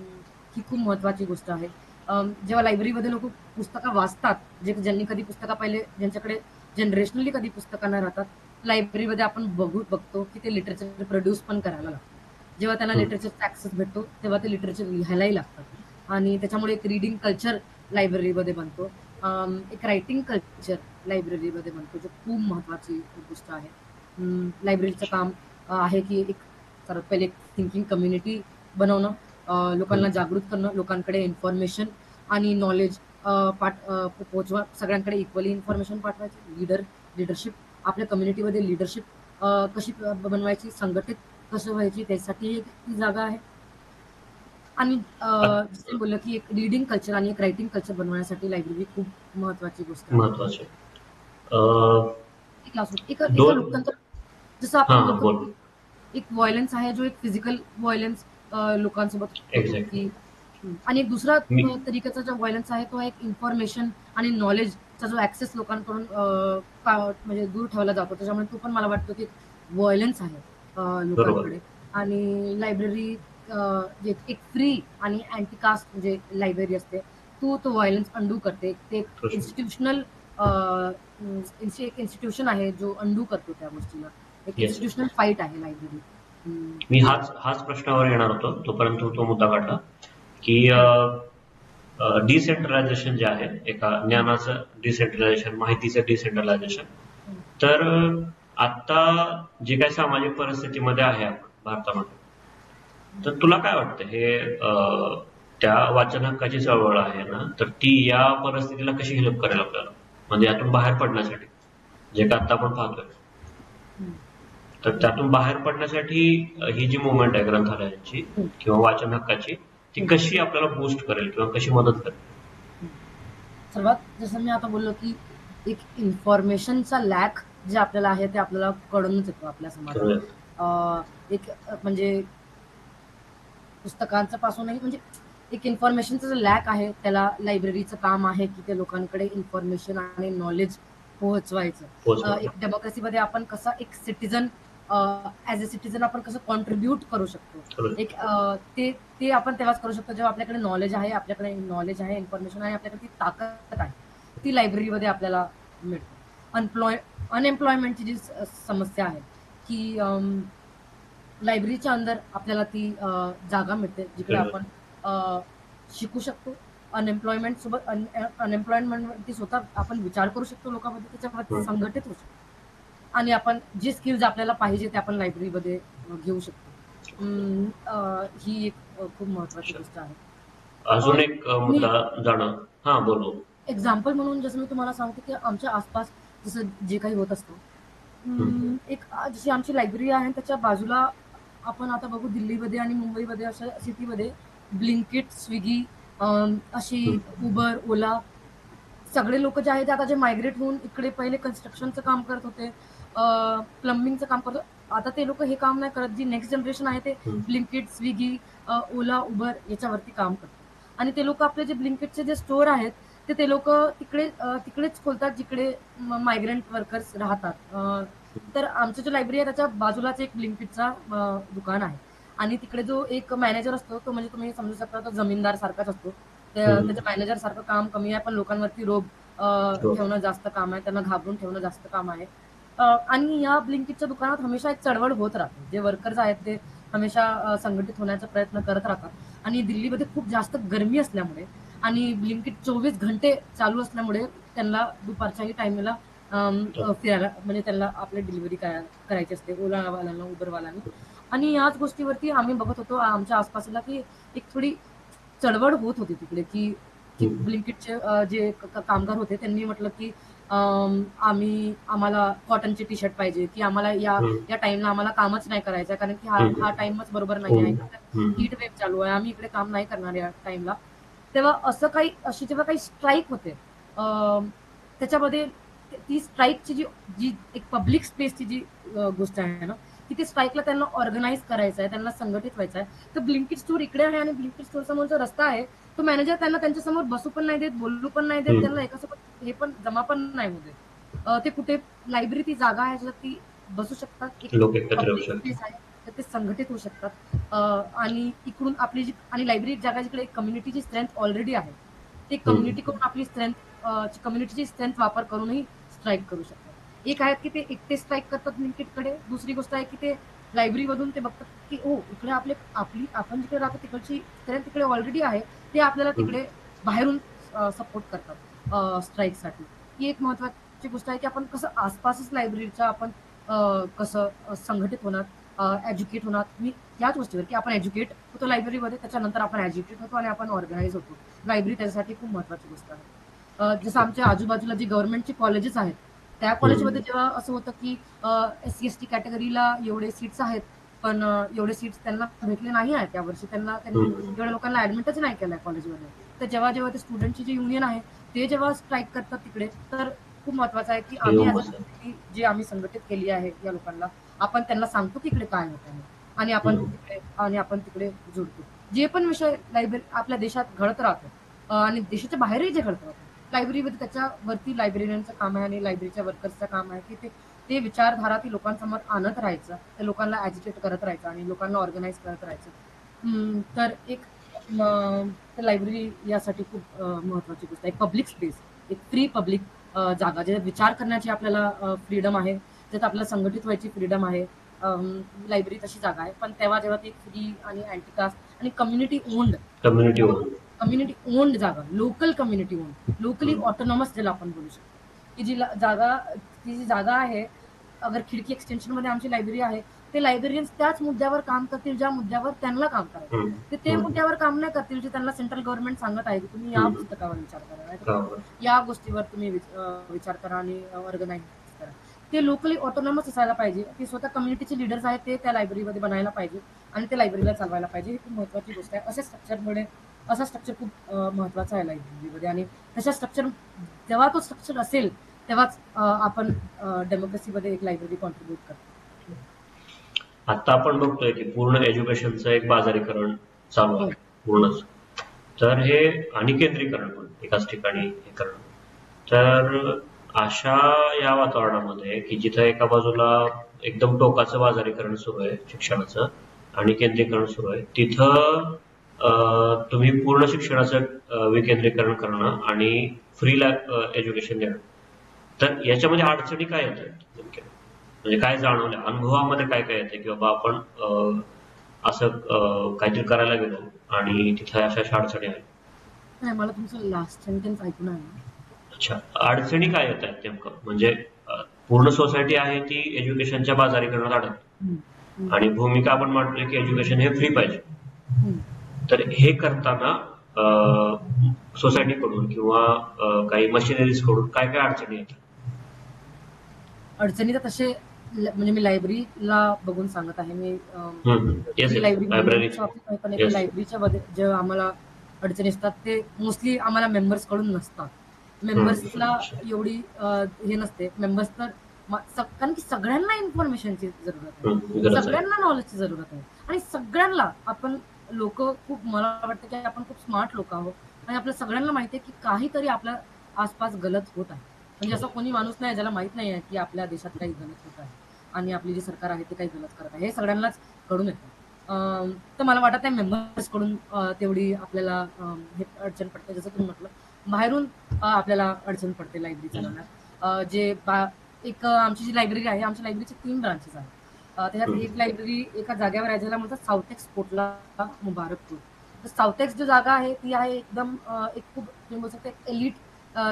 ही खूप महत्वाची गोष्ट आहे. जेव्हा लायब्ररीमध्ये लोक पुस्तकं वाचतात, ज्यांनी कधी पुस्तकं पाहिले, ज्यांच्याकडे जनरेशनली कधी पुस्तकं नाही राहतात, लायब्ररीमध्ये आपण बघतो की ते लिटरेचर प्रोड्यूस पण करायला लागतं. जेव्हा त्यांना लिटरेचरचा ऍक्सेस भेटतो तेव्हा ते लिटरेचर लिहायलाही लागतात आणि त्याच्यामुळे एक रिडिंग कल्चर लायब्ररीमध्ये बनतो. एक रायटिंग कल्चर लायब्ररीमध्ये बनतो, जो खूप महत्वाची गोष्ट आहे. लायब्ररीचं काम आहे की एक सर्वात पहिले थिंकिंग कम्युनिटी बनवणं, लोकांना जागृत करणं, लोकांकडे इन्फॉर्मेशन आणि नॉलेज पोहोचवा, सगळ्यांकडे इक्वली इन्फॉर्मेशन पाठवायची. लिडरशिप आपल्या कम्युनिटीमध्ये लिडरशिप कशी बनवायची, संघटित कसं व्हायची, त्यासाठी ती जागा आहे. आणि जसं बोललं की एक रीडिंग कल्चर आणि एक रायटिंग कल्चर बनवण्यासाठी लायब्ररी खूप महत्वाची गोष्ट आहे. महत्वाची. एक लोकतंत्र जसं आपण बोलतो एक व्हायलन्स आहे, जो एक फिजिकल व्हायलन्स लोकांसोबत होतो की, आणि एक दुसरा तरीकेचा जो व्हायलन्स आहे तो एक इन्फॉर्मेशन आणि नॉलेजचा जो ऍक्सेस लोकांकडून म्हणजे दूर ठेवला जातो, त्याच्यामुळे तो पण मला वाटतो की व्हायलन्स आहे लोकांकडे. आणि लायब्ररी एक फ्री आणि अँटी कास्ट म्हणजे लायब्ररी असते, तो व्हायलन्स अंडू करते. ते इन्स्टिट्यूशनल एक इन्स्टिट्यूशन आहे जो अंडू करतो त्या गोष्टीला. एक इन्स्टिट्यूशनल फाईट आहे लायब्ररी. मी हाच प्रश्नावर येणार होतो, तोपर्यंत तो मुद्दा काढला की डिसेंट्रलायझेशन जे आहे, एका ज्ञानाचं डिसेंट्रलायझेशन, माहितीचं डिसेंट्रलायझेशन. तर आता जे काही सामाजिक परिस्थितीमध्ये आहे आपण भारतामध्ये, तर तुला काय वाटतं हे त्या वाचन हक्काची चळवळ आहे ना, तर ती या परिस्थितीला कशी हेल्प करेल आपल्याला, म्हणजे यातून बाहेर पडण्यासाठी, जे का आता आपण पाहतोय, तर त्यातून बाहेर पडण्यासाठी ही जी मुवमेंट आहे ग्रंथालयांची किंवा वाचन हक्काची, ती कशी आपल्याला बूस्ट करेल किंवा कशी मदत करेल? सर्वात जसं मी आता बोललो की एक इन्फॉर्मेशनचा लॅक जे आपल्याला आहे ते आपल्याला कळूनच येतो आपल्या समाजात. एक म्हणजे पुस्तकांचं पासूनही म्हणजे एक इन्फॉर्मेशनचं जे लॅक आहे, त्याला लायब्ररीचं काम आहे की ते लोकांकडे इन्फॉर्मेशन आणि नॉलेज पोहोचवायचं. एक डेमोक्रेसीमध्ये आपण कसं एक सिटीजन ऍज अ सिटीजन आपण कसं कॉन्ट्रीब्यूट करू शकतो, एक ते आपण तेव्हाच करू शकतो जेव्हा आपल्याकडे नॉलेज आहे, इन्फॉर्मेशन आहे, आपल्याकडे ती ताकद आहे, ती लायब्ररीमध्ये आपल्याला मिळते. अनएम्प्लॉयमेंटची जी समस्या आहे की लायब्ररीच्या अंदर आपल्याला ती जागा मिळते जिकडे आपण शिकू शकतो. अनएम्प्लॉयमेंटवरती स्वतः आपण विचार करू शकतो, लोकांमध्ये त्याच्यावरती संघटित होऊ शकतो आणि आपण जे स्किल्स आपल्याला पाहिजे ते आपण लायब्ररीमध्ये घेऊ शकतो. ही एक खूप महत्वाची गोष्ट आहे. अजून एक मुद्दा जाणं, हा बोलू. एक्झाम्पल म्हणून जसं मी तुम्हाला सांगते की आमच्या आसपास जसं जे काही होत असतं, एक जशी आमची लायब्ररी आहे त्याच्या बाजूला आपण आता बघू दिल्लीमध्ये आणि मुंबईमध्ये अशा सिटीमध्ये ब्लिंकिट, स्विगी, अशी उबर, ओला, सगळे लोक जे आहेत ते आता जे मायग्रेट होऊन इकडे पहिले कन्स्ट्रक्शनचं काम करत होते, प्लंबिंगचं काम करत, आता ते लोक हे काम नाही करत. जी नेक्स्ट जनरेशन आहे ते ब्लिंकिट, स्विगी, ओला, उबर याच्यावरती काम करतात. आणि ते लोक आपले जे ब्लिंकिटचे जे स्टोअर आहेत ते लोक तिकडेच खोलतात जिकडे मायग्रंट वर्कर्स राहतात. तर आमचं जे लायब्ररी आहे त्याच्या बाजूलाच एक ब्लिंकिटचा दुकान आहे आणि तिकडे जो एक मॅनेजर असतो तो म्हणजे तुम्ही समजू शकता तो जमीनदार सारखाच असतो. त्याचं मॅनेजर सारखं काम कमी आहे, पण लोकांवरती रोब ठेवणं जास्त काम आहे, त्यांना घाबरून ठेवणं जास्त काम आहे. आणि या ब्लिंकिटच्या दुकानात हमेशा एक चळवळ होत राहते. जे वर्कर्स आहेत ते हमेशा संघटित होण्याचा प्रयत्न करत राहतात. आणि दिल्लीमध्ये खूप जास्त गरमी असल्यामुळे आणि ब्लिंकिट 24 घंटे चालू असल्यामुळे त्यांना दुपारच्याही टाइमला फिरायला म्हणजे त्यांना आपली डिलिव्हरी करायची असते, ओलावाल्यांना, उबरवाल्यांना. आणि याच गोष्टीवरती आम्ही बघत होतो आमच्या आसपासला की एक थोडी चळवळ होत होती तिकडे की ब्लिंकिटचे जे कामगार होते त्यांनी म्हटलं की आम्हाला कॉटनचे टी शर्ट पाहिजे, की आम्हाला या टाइमला आम्हाला कामच नाही करायचं कारण की हा टाइमच बरोबर नाही आहे, हीट वेव्ह चालू आहे, आम्ही इकडे काम नाही करणार या टाइमला. तेव्हा अशी जेव्हा काही स्ट्राईक होते त्याच्यामध्ये ती स्ट्राईकची जी एक पब्लिक स्पेसची जी गोष्ट आहे ना, की ती स्ट्राईकला त्यांना ऑर्गनाईज करायचं आहे, त्यांना संघटित व्हायचं आहे. तर ब्लिंकिट स्टोर इकडे आहे आणि ब्लिंकिट स्टोर समोरचा रस्ता आहे, तो मॅनेजर त्यांना त्यांच्यासमोर बसू पण नाही देत, बोलू पण नाही देत, त्यांना एकासोबत हे पण जमा पण नाही होऊ देत. ते कुठे लायब्ररी ती जागा आहे ज्यात ती बसू शकतात, स्पेस आहे तर ते संघटित होऊ शकतात. आणि इकडून आपली जी आणि लायब्ररी जागा जिकडे एक कम्युनिटीची स्ट्रेंथ ऑलरेडी आहे, ते कम्युनिटीकडून आपली कम्युनिटीची स्ट्रेंथ वापर करूनही स्ट्राईक करू शकतात. एक आहे की ते एकटे स्ट्राईक करतात ब्लिंकिटकडे, दुसरी गोष्ट आहे की ते लायब्ररीमधून ते बघतात की हो इकडे आपण जिकडे राहतो तिकडची स्ट्रेंथ तिकडे ऑलरेडी आहे, ते आपल्याला तिकडे बाहेरून सपोर्ट करतात स्ट्राईकसाठी. ही एक महत्वाची गोष्ट आहे की आपण कसं आसपासच लायब्ररीच्या आपण कसं संघटित होणार, एज्युकेट होणार. मी याच गोष्टीवर की आपण एज्युकेट होतो लायब्ररीमध्ये, त्याच्यानंतर आपण एज्युकेट होतो आणि आपण ऑर्गनाईज होतो. लायब्ररी त्याच्यासाठी खूप महत्वाची गोष्ट आहे. जसं आमच्या आजूबाजूला जी गव्हर्नमेंटची कॉलेजेस आहेत त्या कॉलेजमध्ये जेव्हा असं होतं की SC/ST कॅटेगरीला एवढे सीट्स आहेत पण एवढे सीट्स त्यांना भेटले नाही आहेत त्यावर्षी, त्यांनी एवढ्या लोकांना ऍडमिटच नाही केलंय कॉलेजमध्ये. तर जेव्हा ते स्टुडंटची जी युनियन आहे ते जेव्हा स्ट्राईक करतात तिकडे, तर खूप महत्वाचं आहे की आम्ही जी आम्ही संघटित केली आहे या लोकांना, आपण त्यांना सांगतो की इकडे काय होत आहे आणि आपण तिकडे जोडतो. जे पण विषय लायब्ररी आपल्या देशात घडत राहतो आणि देशाच्या बाहेरही जे घडत राहतो, लायब्ररीमध्ये त्याच्यावरती लायब्ररीयनचं काम आहे आणि लायब्ररीच्या वर्कर्सचं काम आहे की ते विचारधारा ती लोकांसमोर आणत राहायचं, त्या लोकांना ॲजिटेट करत राहायचं आणि लोकांना ऑर्गनाईज करत राहायचं. तर एक लायब्ररी यासाठी खूप महत्वाची गोष्ट आहे. पब्लिक स्पेस, एक फ्री पब्लिक जागा, ज्याच्यात विचार करण्याची आपल्याला फ्रीडम आहे, त्यात आपल्याला संघटित व्हायची फ्रीडम आहे. लायब्ररी तशी जागा आहे, पण तेव्हा जेव्हा ती फ्री आणि अँटी कास्ट आणि कम्युनिटी कम्युनिटी ओन्ड जागा, local community owned, locally autonomous ज्याला आपण बोलू शकतो, की ती जी जागा आहे, अगर खिडकी एक्सटेन्शन मध्ये आमची लायब्ररी आहे, ते लायब्ररियन्स त्याच मुद्द्यावर काम करतील ज्या मुद्द्यावर त्यांना काम करायचं. ते मुद्द्यावर काम नाही करतील जे त्यांना सेंट्रल गव्हर्नमेंट सांगत आहे की तुम्ही या पुस्तकावर विचार करा, नाही या गोष्टीवर तुम्ही विचार करा आणि ऑर्गनाईज करा. ते लोकली ऑटोनॉमस असायला पाहिजे. ती स्वतः कम्युनिटीचे लीडर्स आहेत, ते त्या लायब्ररीमध्ये बनायला पाहिजे आणि ते लायब्ररीला चालवायला पाहिजे. ही खूप महत्वाची गोष्ट आहे. असा स्ट्रक्चर खूप महत्वाचा आहे लायब्ररीमध्ये, आणि तशा स्ट्रक्चर जेव्हा तो स्ट्रक्चर असेल तेव्हाच आपण डेमोक्रेसीमध्ये एक लायब्ररी कॉन्ट्रीब्यूट करतो. आता आपण बघतोय की पूर्ण एज्युकेशनचं एक बाजारीकरण चालू आहे पूर्णच. तर हे आणि केंद्रीकरण पण एकाच ठिकाणी हे करणं. तर अशा या वातावरणामध्ये की जिथं एका बाजूला एकदम टोकाचं बाजारीकरण सुरू आहे शिक्षणाचं आणि केंद्रीकरण सुरू आहे, तिथं तुम्ही पूर्ण शिक्षणाचं विकेंद्रीकरण करणं आणि फ्री एज्युकेशन देणं. तर याच्यामध्ये अडचणी काय येतात नेमक्या, म्हणजे काय जाणवलं अनुभवामध्ये, काय काय येते की बाबा आपण असं काहीतरी करायला गेलो आणि तिथे अशा अडचणी आहेत? नाही, मला तुमचं लास्ट सेंटेन्स ऐकून आहे. अच्छा, अडचणी काय येत आहेत नेमकं, म्हणजे पूर्ण सोसायटी आहे ती एज्युकेशनच्या बाजारीकरणात अडकते आणि भूमिका आपण मांडतोय की एज्युकेशन हे फ्री पाहिजे. तर हे करताना सोसायटीकडून किंवा काही मशिनरीज कडून काय काय अडचणी येतात? अडचणी तर तसे म्हणजे मी लायब्ररीला बघून सांगत आहे. मी लायब्ररीच्या जे आम्हाला अडचणी असतात ते मोस्टली आम्हाला मेंबर्स कडून नसतात. मेंबर्सला एवढी हे नसते. मेंबर्स तर कारण की सगळ्यांना इन्फॉर्मेशनची जरूरत आहे, सगळ्यांना नॉलेजची जरूरत आहे, आणि सगळ्यांना आपण लोक खूप, मला वाटतं की आपण खूप स्मार्ट लोक आहोत आणि आपल्या सगळ्यांना माहिती आहे की काहीतरी आपल्या आसपास गलत होत आहे. म्हणजे असं कोणी माणूस नाही ज्याला माहित नाही आहे की आपल्या देशात काही गलत होत आहे आणि आपली जी सरकार आहे ते काही गलत करत आहे. हे सगळ्यांनाच कळून येतं. तर मला वाटत नाही मेंबर्स कडून तेवढी आपल्याला हे अडचण पडते. जसं तुम्ही म्हटलं, बाहेरून आपल्याला अडचण पडते लायब्ररी चालवण्यात. एक आमची जी लायब्ररी आहे, आमच्या लायब्ररीचे 3 ब्रांचेस आहेत. त्याच्यात एक लायब्ररी एका जागेवर आहे ज्याला म्हणतात साऊथेक्स कोटला मुबारकपूर. तर साऊथेक्स जी जागा आहे ती आहे एकदम एक खूप तुम्ही बोलू शकता एलिट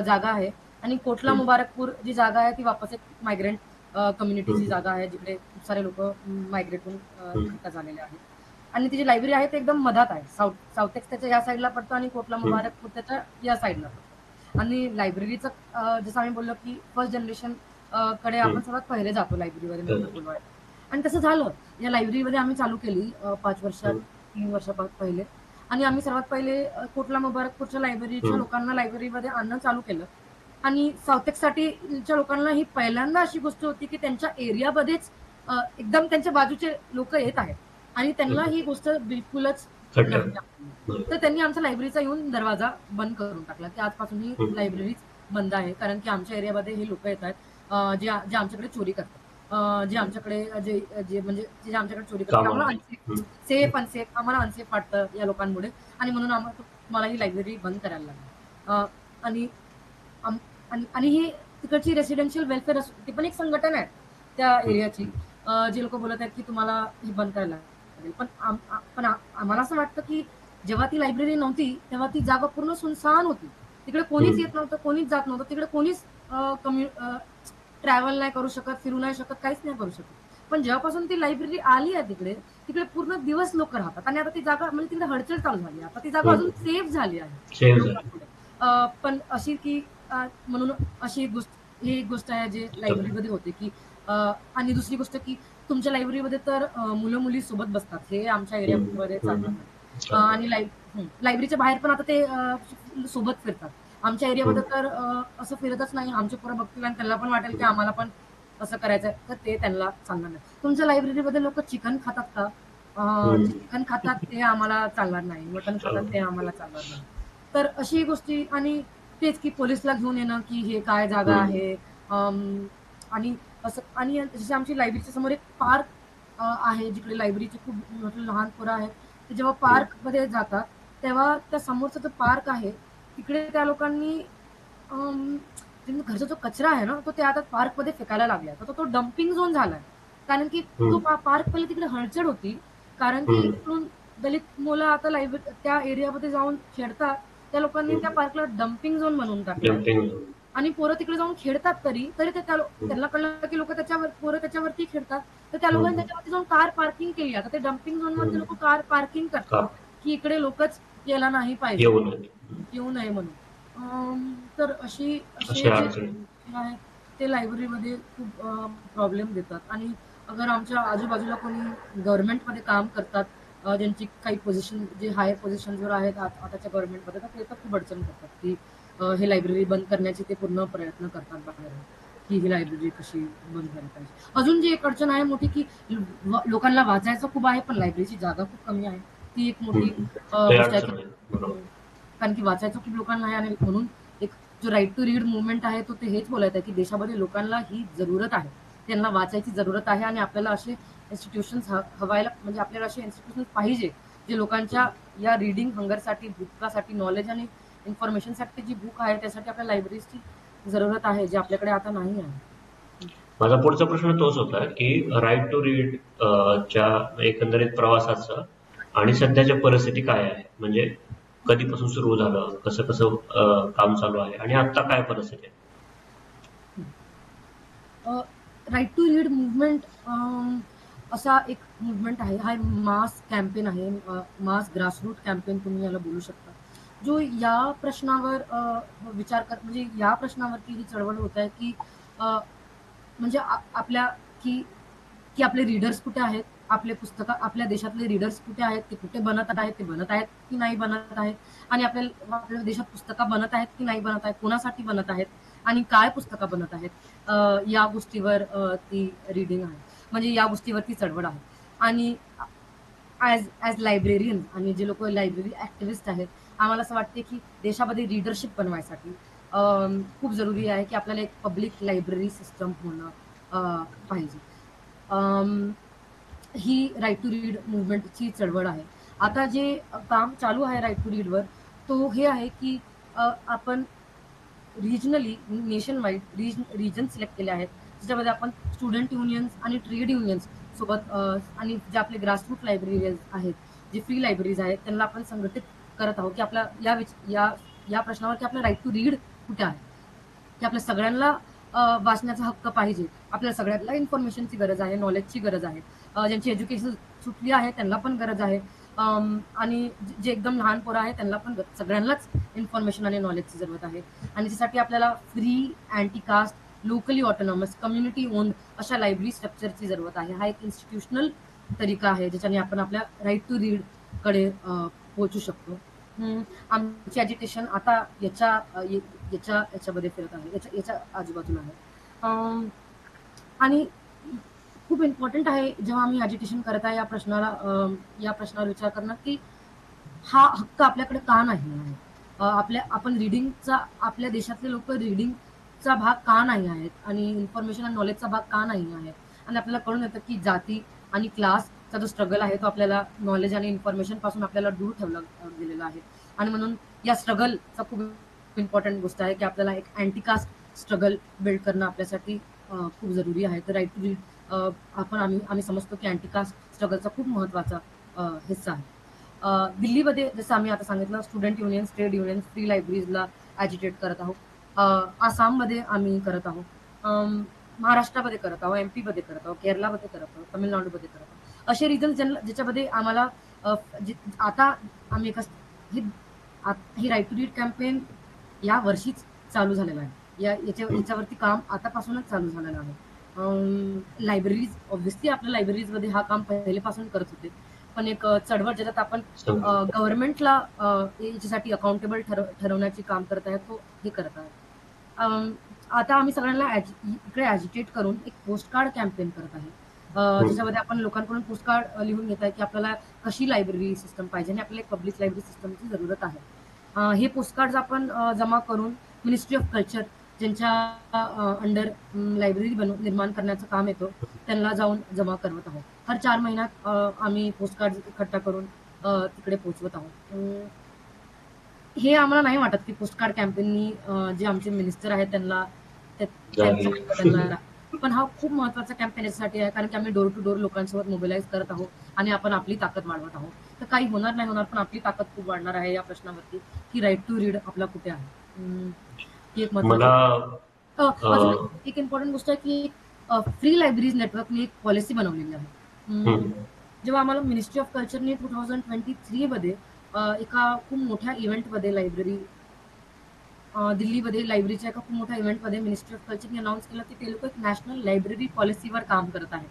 जागा आहे, आणि कोटला मुबारकपूर जी जागा आहे ती वापस एक मायग्रेंट कम्युनिटीची जागा आहे, जिकडे खूप सारे लोक मायग्रेट होऊन इकट्ठा झालेले आहेत. आणि ती जी लायब्ररी आहे ते एकदम मधात आहे. साऊथेक्स त्याच्या या साईडला पडतो आणि कोटला मुबारकपूर त्याच्या या साईडला पडतो. आणि लायब्ररीचं जसं आम्ही बोललो की फर्स्ट जनरेशन कडे आपण सर्वात पहिले जातो लायब्ररीमध्ये बोलवायला, आणि तसं झालं. या लायब्ररीमध्ये आम्ही चालू केली 5 वर्षात, 3 वर्ष पहिले, आणि आम्ही सर्वात पहिले कोटला मुबारकपूरच्या लायब्ररीच्या लोकांना लायब्ररीमध्ये आणणं चालू केलं. आणि साऊथेक्स साठीच्या लोकांना ही पहिल्यांदा अशी गोष्ट होती की त्यांच्या एरियामध्येच एकदम त्यांच्या बाजूचे लोक येत आहेत आणि त्यांना ही गोष्ट बिलकुलच तर त्यांनी आमच्या लायब्ररीचा येऊन दरवाजा बंद करून टाकला की आजपासून ही लायब्ररीच बंद आहे, कारण की आमच्या एरियामध्ये हे लोक येत आहेत जे आमच्याकडे चोरी करतात, जे आमच्याकडे जे आमच्याकडे चोरी करतात. आम्हाला सेफ अनसेफ आम्हाला अनसेफ वाटतं या लोकांमुळे, आणि म्हणून मला ही लायब्ररी बंद करायला लागली. आणि ही तिकडची रेसिडेन्शियल वेलफेअर ती पण एक संघटना आहे त्या एरियाची, जे लोक बोलत आहेत की तुम्हाला ही बंद करायला लागेल. पण आम्हाला असं वाटतं की जेव्हा ती लायब्ररी नव्हती तेव्हा ती जागा पूर्ण सुनसान होती. तिकडे कोणीच येत नव्हतं, कोणीच जात नव्हतं, तिकडे कोणीच ट्रॅव्हल नाही करू शकत, फिरू नाही शकत, काहीच नाही करू शकत. पण जेव्हापासून ती लायब्ररी आली आहे तिकडे पूर्ण दिवस लोक राहतात, आणि आता ती जागा म्हणजे तिकडे हलचल चालू झाली, आता ती जागा अजून सेफ झाली आहे. पण अशी की म्हणून अशी ही एक गोष्ट आहे जे लायब्ररीमध्ये होते की आणि दुसरी गोष्ट की तुमच्या लायब्ररीमध्ये तर मुलं मुली सोबत बसतात, हे आमच्या एरियामध्ये चालतात, आणि लायब्ररीच्या बाहेर पण आता ते सोबत फिरतात. आमच्या एरियामध्ये तर असं फिरतच नाही. आमचे पोरं बघतील आणि त्यांना पण वाटेल की आम्हाला पण असं करायचंय, तर ते त्यांना चालणार नाही. तुमच्या लायब्ररीमध्ये लोक चिकन खातात का? चिकन खातात ते आम्हाला चालणार नाही, मटन खातात ते आम्हाला चालणार नाही. तर अशी गोष्टी, आणि तेच की पोलिसला घेऊन येणं की हे काय जागा आहे, आणि असं. आणि जशी आमची लायब्ररीच्या समोर एक पार्क आहे जिकडे लायब्ररीचे खूप मोठे लहान पोरं आहेत, ते जेव्हा पार्क मध्ये जातात तेव्हा त्या समोरचा जो पार्क आहे तिकडे त्या लोकांनी घरचा जो कचरा आहे ना तो ते आता पार्कमध्ये फेकायला लागलाय, तर तो डम्पिंग झोन झालाय. कारण की तो पार्क पहिले तिकडे हळचड होती, कारण की इकडून दलित मुलं आता त्या एरियामध्ये जाऊन खेळतात, त्या लोकांनी त्या पार्कला डम्पिंग झोन म्हणून टाकलाय. आणि पोरं तिकडे जाऊन खेळतात तरी तरी त्यांना कळलं की पोरं त्याच्यावरती खेळतात, तर त्या लोकांनी त्याच्यावरती जाऊन कार पार्किंग केली. आता ते डम्पिंग झोन मध्ये लोक कार पार्किंग करतात की इकडे लोकच यायला नाही पाहिजे, येऊ नये म्हणून. तर असे जे आहेत ते लायब्ररीमध्ये खूप प्रॉब्लेम देतात. आणि अगर आमच्या आजूबाजूला कोणी गव्हर्नमेंटमध्ये काम करतात, ज्यांची काही पोझिशन जे हायर पोझिशनवर आहेत आताच्या गव्हर्नमेंटमध्ये, तर ते तर खूप अडचण करतात की हे लायब्ररी बंद करण्याचे ते पूर्ण प्रयत्न करतात बाहेर की ही लायब्ररी कशी बंद झाली पाहिजे. अजून जी एक अडचण आहे मोठी की लोकांना वाचायचं खूप आहे पण लायब्ररीची जागा खूप कमी आहे, ती एक मोठी गोष्ट आहे. कारण की वाचायचं खूप लोकांना आहे आणि म्हणून एक जो राईट टू रीड मुवमेंट आहे तो ते हेच बोलत आहे की देशामध्ये लोकांना ही जरूरत आहे, त्यांना वाचायची जरूरत आहे. आणि आपल्याला असे इन्स्टिट्यूशन्स हवायला, म्हणजे आपल्याला असे इन्स्टिट्यूशन्स पाहिजे जे लोकांच्या या रीडिंग हंगरसाठी, भूकासाठी, नॉलेज आणि इन्फॉर्मेशनसाठी जी बुक आहे त्यासाठी आपल्या लायब्ररीची जरूरत आहे, जे आपल्याकडे आता नाही आहे. माझा पुढचा प्रश्न तोच होता की राईट टू रीड च्या एकंदरीत प्रवासाचं आणि सध्याच्या परिस्थिती काय आहे, म्हणजे कधीपासून सुरू झालं, कसं कसं काम चालू आहे आणि आता काय परिस्थिती आहे. राईट टू रीड मुवमेंट असा एक मुवमेंट आहे, हा मास कॅम्पेन आहे, मास ग्रासरूट कॅम्पेन तुम्ही याला बोलू शकता, जो या प्रश्नावर म्हणजे या प्रश्नावरती ही चळवळ होत आहे की म्हणजे आपल्या की की आपले रीडर्स कुठे आहेत, आपले पुस्तकं, आपल्या देशातले रीडर्स कुठे आहेत, ते कुठे बनत आहेत, ते बनत आहेत की नाही बनत आहेत, आणि आपल्या देशात पुस्तकं बनत आहेत की नाही बनत आहेत, कोणासाठी बनत आहेत आणि काय पुस्तकं बनत आहेत, या गोष्टीवर ती रीडिंग आहे, म्हणजे या गोष्टीवरती चळवळ आहे. आणि ॲज लायब्रेरियन आणि जे लोक लायब्ररी ऍक्टिव्हिस्ट आहेत, आम्हाला असं वाटते की देशामध्ये रीडरशिप बनवायसाठी खूप जरुरी आहे की आपल्याला एक पब्लिक लायब्ररी सिस्टम होणं पाहिजे. ही राईट टू रीड मुवमेंटची चळवळ आहे. आता जे काम चालू आहे राईट टू रीडवर, तो हे आहे की आपण regionally, nation wide region select केले आहेत, ज्याच्यामध्ये आपण स्टुडंट युनियन्स आणि ट्रेड युनियन्स सोबत आणि जे आपले ग्रासरूट लायब्ररीज आहेत, जे फ्री लायब्ररीज आहेत, त्यांना आपण संघटित करत आहोत की आपल्या या प्रश्नावर की आपला राईट टू रीड कुठे आहे, की आपल्या सगळ्यांना वाचण्याचा हक्क पाहिजे, आपल्याला सगळ्यांना इन्फॉर्मेशनची गरज आहे, नॉलेजची गरज आहे, ज्यांची एज्युकेशन सुटली आहे त्यांना पण गरज आहे, आणि जे एकदम लहान पोरं आहे त्यांना पण सगळ्यांनाच इन्फॉर्मेशन आणि नॉलेजची जरूरत आहे. आणि त्यासाठी आपल्याला free, anti caste, locally autonomous, community owned अशा लायब्ररी स्ट्रक्चरची जरूरत आहे. हा एक इन्स्टिट्यूशनल तरीका आहे ज्याच्याने आपण आपल्या राईट टू रीड कडे पोहोचू शकतो. आमची ॲजिटेशन आता याच्यामध्ये फिरत आहे, याच्या आजूबाजूला आहे. आणि खूप इम्पॉर्टंट आहे जेव्हा आम्ही ॲजिटेशन करत आहे या प्रश्नावर विचार करणं की हा हक्क आपल्याकडे का नाही आहे, आपण रीडिंगचा, आपल्या देशातले लोक रीडिंगचा भाग का नाही आहेत आणि इन्फॉर्मेशन आणि नॉलेजचा भाग का नाही आहे. आणि आपल्याला कळून येतं की जाती आणि क्लासचा जो स्ट्रगल आहे तो आपल्याला नॉलेज आणि इन्फॉर्मेशन पासून आपल्याला दूर ठेवला गेलेला आहे. आणि म्हणून या स्ट्रगलचा खूप इम्पॉर्टंट गोष्ट आहे की आपल्याला एक अँटी कास्ट स्ट्रगल बिल्ड करणं आपल्यासाठी खूप जरुरी आहे. तर राईट टू रीड आम्ही समजतो की अँटी कास्ट स्ट्रगलचा खूप महत्वाचा हिस्सा आहे. दिल्लीमध्ये जसं आम्ही आता सांगितलं, student unions, trade unions, free लायब्ररीजला ॲजिटेट करत आहोत. आसाममध्ये आम्ही करत आहोत, महाराष्ट्रामध्ये करत आहोत, MP मध्ये करत आहोत, केरलामध्ये करत आहोत, तमिळनाडूमध्ये करत आहोत. असे रिजन ज्याच्यामध्ये आम्हाला आता आम्ही ही राईट टू रीड कॅम्पेन या वर्षीच चालू झालेला आहे. याच्यावरती काम आतापासूनच चालू झालेलं आहे. लायब्ररीज ऑब्व्हियसली आपल्या लायब्ररीजमध्ये हा काम पहिलेपासून करत होते, पण एक चळवळ ज्याच्यात आपण गव्हर्नमेंटला याच्यासाठी अकाउंटेबल ठरवण्याचे काम करत आहे, तो हे करत आहे. आता आम्ही सगळ्यांना इकडे ॲजिटेट करून एक पोस्टकार्ड कॅम्पेन करत आहे, ज्याच्यामध्ये आपण लोकांकडून पोस्टकार्ड लिहून घेत आहे की आपल्याला कशी लायब्ररी सिस्टम पाहिजे आणि आपल्याला एक पब्लिक लायब्ररी सिस्टमची जरूरत आहे. हे पोस्टकार्ड आपण जमा करून मिनिस्ट्री ऑफ कल्चर, ज्यांच्या अंडर लायब्ररी निर्माण करण्याचं काम येतो, त्यांना जाऊन जमा करवत आहोत. हर 4 महिन्यात आम्ही पोस्टकार्ड इकट्ठा करून तिकडे पोहोचवत आहोत. हे आम्हाला नाही वाटत की पोस्टकार्ड कॅम्पेननी जे आमचे मिनिस्टर आहेत त्यांना त्यांना पण हा खूप महत्वाचा कॅम्पेन यासाठी आहे, कारण की आम्ही डोर टू डोर लोकांसोबत मोबिलाईज करत आहोत आणि आपण आपली ताकद वाढवत आहोत. तर काही होणार नाही होणार, पण आपली ताकद खूप वाढणार आहे या प्रश्नावरती की राईट टू रीड आपला कुठे आहे. ही एक महत्वाची. अजून एक इम्पॉर्टंट गोष्ट आहे की फ्री लायब्ररीज नेटवर्कने एक पॉलिसी बनवलेली आहे. जेव्हा आम्हाला मिनिस्ट्री ऑफ कल्चरने 2023 मध्ये एका खूप मोठ्या इव्हेंटमध्ये दिल्लीमध्ये लायब्ररीच्या एका खूप मोठ्या इव्हेंटमध्ये मिनिस्ट्री ऑफ कल्चरने अनाऊन्स केलं की ते लोक एक नॅशनल लायब्ररी पॉलिसीवर काम करत आहे.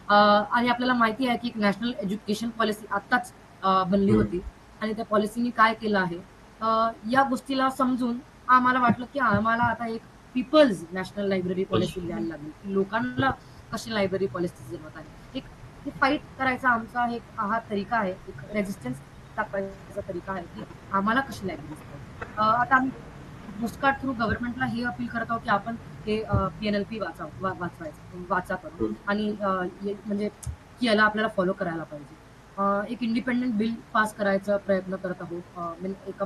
आणि आपल्याला माहिती आहे की एक नॅशनल एज्युकेशन पॉलिसी आत्ताच बनली होती आणि त्या पॉलिसीने काय केलं आहे या गोष्टीला समजून आम्हाला वाटलं की आम्हाला आता एक पीपल्स नॅशनल लायब्ररी पॉलिसी द्यायला लागेल की लोकांना कशी लायब्ररी पॉलिसी जमत आहे. एक फाईट करायचा आमचा एक हा तरीका आहे, एक रेजिस्टन्स दाखवायचा तरीका आहे की आम्हाला कशी लायब्ररी. आता आम्ही पोस्टकार्ड थ्रू गव्हर्नमेंटला हे अपील करत आहोत की आपण हे PNLP वाचा करू आणि म्हणजे की याला आपल्याला फॉलो करायला पाहिजे. एक इंडिपेंडेंट बिल पास करायचा प्रयत्न करत आहोत एका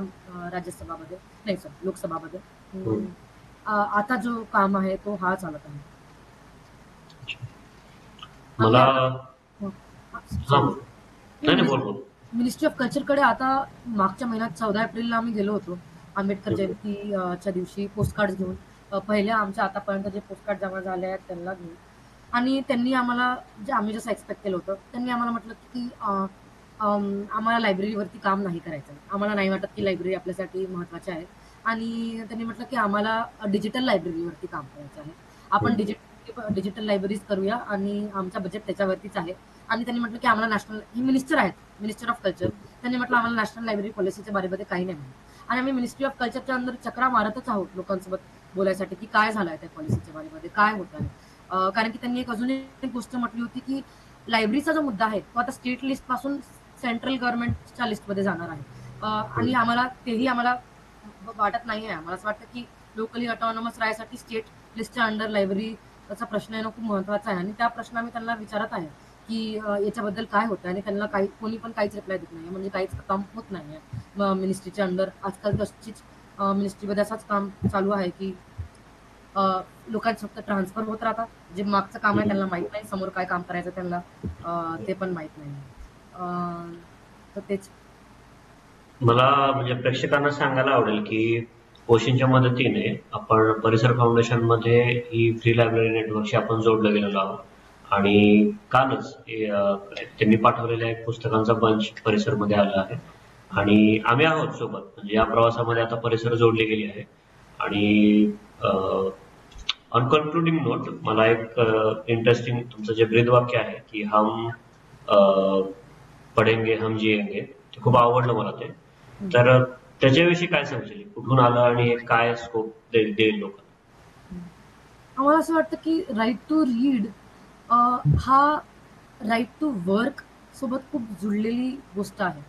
राज्यसभामध्ये, नाही सर लोकसभामध्ये. आता जो काम आहे तो हा चालत आहे. मिनिस्ट्री ऑफ कल्चरकडे आता मागच्या महिन्यात 14 एप्रिलला आम्ही गेलो होतो आंबेडकर जयंतीच्या दिवशी पोस्टकार्ड घेऊन. पहिल्या आमच्या आतापर्यंत जे पोस्टकार्ड जमा झाले आहेत त्यांना घेऊन, आणि त्यांनी आम्हाला आम्ही जसं एक्सपेक्ट केलं होतं त्यांनी आम्हाला म्हटलं की आम्हाला लायब्ररीवरती काम नाही करायचं, आम्हाला नाही वाटत की लायब्ररी आपल्यासाठी महत्वाची आहे, आणि त्यांनी म्हटलं की आम्हाला डिजिटल लायब्ररीवरती काम करायचं आहे, आपण डिजिटल लायब्ररीज करूया आणि आमचा बजेट त्याच्यावरतीच आहे. आणि त्यांनी म्हटलं की आम्हाला नॅशनल, ही मिनिस्टर आहेत, मिनिस्टर ऑफ कल्चर, त्यांनी म्हटलं आम्हाला नॅशनल लायब्ररी पॉलिसीच्या बारेमध्ये काही नाही म्हणून. आणि आम्ही मिनिस्ट्री ऑफ कल्चरच्या अंदर चक्रा मारतच आहोत लोकांसोबत बोलायसाठी की काय झालंय त्या पॉलिसीच्या बारेमध्ये, काय होत आहे. कारण की त्यांनी एक अजून एक गोष्ट म्हटली होती की लायब्ररीचा जो मुद्दा आहे तो आता स्टेट लिस्ट पासून सेंट्रल गव्हर्नमेंटच्या लिस्टमध्ये जाणार आहे. आणि आम्हाला तेही आम्हाला वाटत नाही आहे. मला असं वाटतं की लोकली ऑटोनॉमस राहायसाठी स्टेट लिस्टच्या अंडर लायब्ररी त्याचा प्रश्न येणं खूप महत्वाचा आहे, आणि त्या प्रश्न आम्ही त्यांना विचारत आहे की याच्याबद्दल काय होतं, आणि त्यांना कोणी पण काहीच रिप्लाय देत नाही, म्हणजे काहीच काम होत नाही आहे मिनिस्ट्रीच्या अंडर. आजकाल तशीच मिनिस्ट्रीमध्ये असाच काम चालू आहे की लोकांचं फक्त ट्रान्सफर होत राहतात, जे मागचं काम आहे त्यांना माहित नाही, समोर काय काम करायचं त्यांना ते पण माहित नाही. तर तेच मला म्हणजे प्रेक्षकांना सांगायला आवडेल की ओशींच्या मदतीने आपण परिसर फाउंडेशन मध्ये ही फ्री लायब्ररी नेटवर्कशी आपण जोडलं गेलेलो आहोत, आणि कालच त्यांनी पाठवलेल्या एक पुस्तकांचा बंच परिसरमध्ये आला आहे, आणि आम्ही आहोत सोबत. म्हणजे या प्रवासामध्ये आता परिसर जोडली गेली आहे. आणि ऑन कन्क्लुडिंग नोट, मला एक इंटरेस्टिंग तुमचं जे ब्रीदवाक्य आहे की हम पढेंगे हम जिएंगे, ते खूप आवडलं मला ते. तर त्याच्याविषयी काय सांगशील, कुठून आलं आणि काय स्कोप देईल लोकांना? आम्हाला असं वाटतं की राईट टू रीड हा राईट टू वर्क सोबत खूप जुळलेली गोष्ट आहे.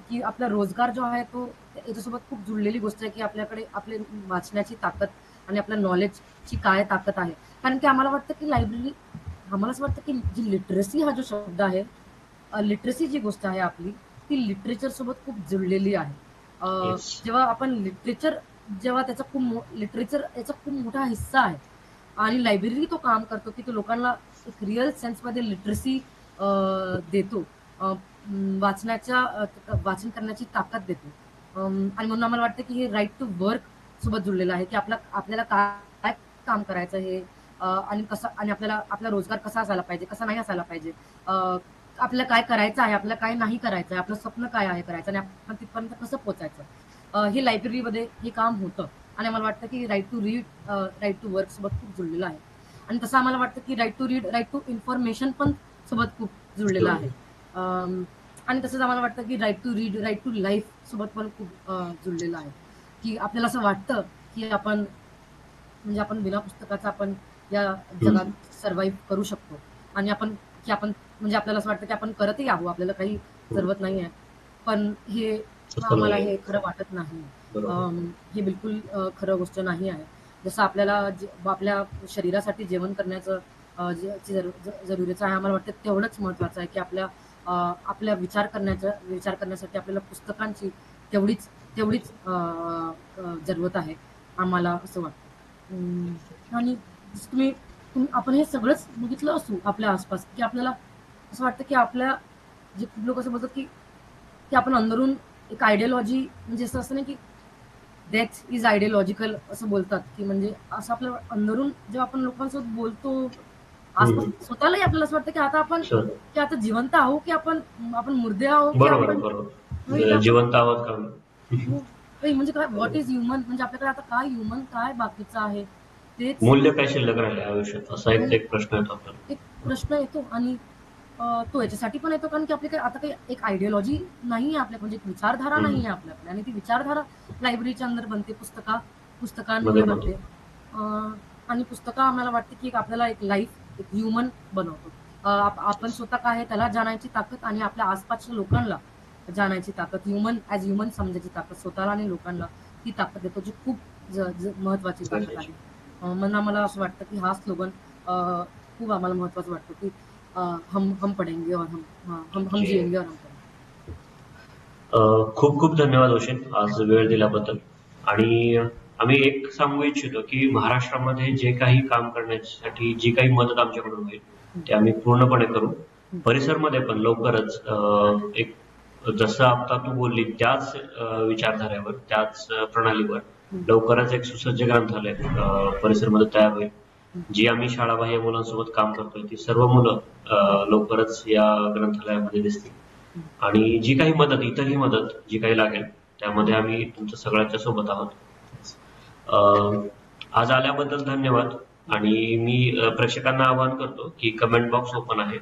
की आपला रोजगार जो आहे तो याच्यासोबत खूप जुळलेली गोष्ट आहे की आपल्याकडे आपले वाचण्याची ताकद आणि आपल्या नॉलेजची काय ताकद आहे. कारण की आम्हाला वाटतं की लायब्ररी, आम्हाला असं वाटतं की जी लिटरसी हा जो शब्द आहे, लिटरसी जी गोष्ट आहे आपली, ती लिटरेचर सोबत खूप जुळलेली आहे. जेव्हा आपण लिटरेचर, जेव्हा त्याचा लिटरेचर याचा खूप मोठा हिस्सा आहे, आणि लायब्ररी तो काम करतो की तो लोकांना एक रिअल सेन्समध्ये लिटरसी देतो, वाचन करण्याची ताकद देतो. आणि म्हणून आम्हाला वाटतं की हे राईट टू वर्क सोबत जुळलेलं आहे की आपल्याला काय काम करायचं हे, आणि कसं, आणि आपला रोजगार कसा असायला पाहिजे, कसा नाही असायला पाहिजे, आपल्याला काय करायचं आहे, आपल्याला काय नाही करायचं आहे, आपलं स्वप्न काय आहे करायचं, आणि आपण तिथपर्यंत कसं पोहोचायचं, हे लायब्ररीमध्ये हे काम होतं. आणि आम्हाला वाटतं की right to read, right to work सोबत खूप जुळलेलं आहे. आणि तसं आम्हाला वाटतं की right to read, right to information पण सोबत खूप जुळलेलं आहे. आणि तसंच आम्हाला वाटतं की right to read, right to life सोबत पण खूप जुळलेलं आहे. की आपल्याला असं वाटतं की आपण बिना पुस्तकाचं आपण या जगात सर्व्हाइव्ह करू शकतो, आणि आपण म्हणजे आपल्याला असं वाटतं की आपण करतही आहोत, आपल्याला काही जरूरत नाही आहे, पण हे आम्हाला हे खरं वाटत नाही. हे बिलकुल खरं गोष्ट नाही आहे. जसं आपल्याला आपल्या शरीरासाठी जेवण करण्याचं जरुरीचं आहे, आम्हाला वाटतं तेवढंच महत्वाचं आहे की आपल्या विचार करण्यासाठी आपल्याला पुस्तकांची तेवढीच तेवढीच जरूरत आहे आम्हाला असं वाटतं. आणि आपण हे सगळंच बघितलं असू आपल्या आसपास की आपल्याला असं वाटतं की आपल्या जे खूप लोक असं बोलतात की आपण अंदरून एक आयडियोलॉजी म्हणजे असं असतं ना की डेथ इज आयडियोलॉजिकल असं बोलतात की म्हणजे असं आपल्या अंदरून जेव्हा आपण लोकांसोबत बोलतो आसपास स्वतःलाही आपल्याला असं वाटतं की आता जिवंत आहो की आपण आपण मुर्दे आहो की बरोबर आपण बरोबर, जिवंत आहोत का? म्हणजे काय व्हॉट इज ह्युमन म्हणजे आपल्याकडे आता काय ह्युमन काय बाकीचं आहे तेच मूल्य काय शिल्लक राहिले आयुष्यात असा एक प्रश्न येतो आपल्याला. एक प्रश्न येतो. आणि तो याच्यासाठी पण येतो कारण की आपल्याकडे आता काही एक आयडियोलॉजी नाही आहे आपल्याकडे म्हणजे एक विचारधारा नाही आहे आपल्याकडे आणि ती विचारधारा लायब्ररीच्या अंदर बनते पुस्तकांमुळे बनते. आणि पुस्तकं आम्हाला वाटते की आपल्याला एक लाईफ एक ह्युमन बनवतो. आपण स्वतः काय आहे त्याला जाणायची ताकद आणि आपल्या आसपासच्या लोकांना जाणायची ताकद ह्युमन ॲज ह्युमन समजायची ताकद स्वतःला आणि लोकांना ती ताकद देतो जी खूप महत्वाची ताकद आहे. मला असं वाटतं की हा स्लोगन खूप आम्हाला महत्वाचं वाटतं की हम पढेंगे और हम जिएंगे और हम पढेंगे. खूप खूप धन्यवाद ओशित आज वेळ दिल्याबद्दल. आणि आम्ही एक सांगू इच्छितो की महाराष्ट्रामध्ये जे काही काम करण्यासाठी जी काही मदत आमच्याकडून होईल ते आम्ही पूर्णपणे करू. परिसरमध्ये पण लवकरच एक जसं आता तू बोलली त्याच विचारधारेवर त्याच प्रणालीवर लवकरच एक सुसज्ज ग्रंथालय परिसरमध्ये तयार होईल. जी आम्ही शाळाबाह्य मुलांसोबत काम करतोय ती सर्व मुलं लवकरच या ग्रंथालयामध्ये दिसतील. आणि जी काही मदत इतरही मदत जी काही लागेल त्यामध्ये आम्ही तुमच्या सगळ्यांच्या सोबत आहोत. आज आल्याबद्दल धन्यवाद. आणि मी प्रेक्षकांना आवाहन करतो की कमेंट बॉक्स ओपन आहे.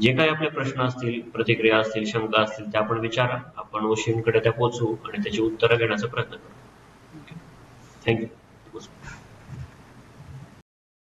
जे काही आपले प्रश्न असतील प्रतिक्रिया असतील शंका असतील त्या आपण विचारा. आपण ओशींकडे त्या पोहोचवू आणि त्याची उत्तरं घेण्याचा प्रयत्न करू. थँक्यू.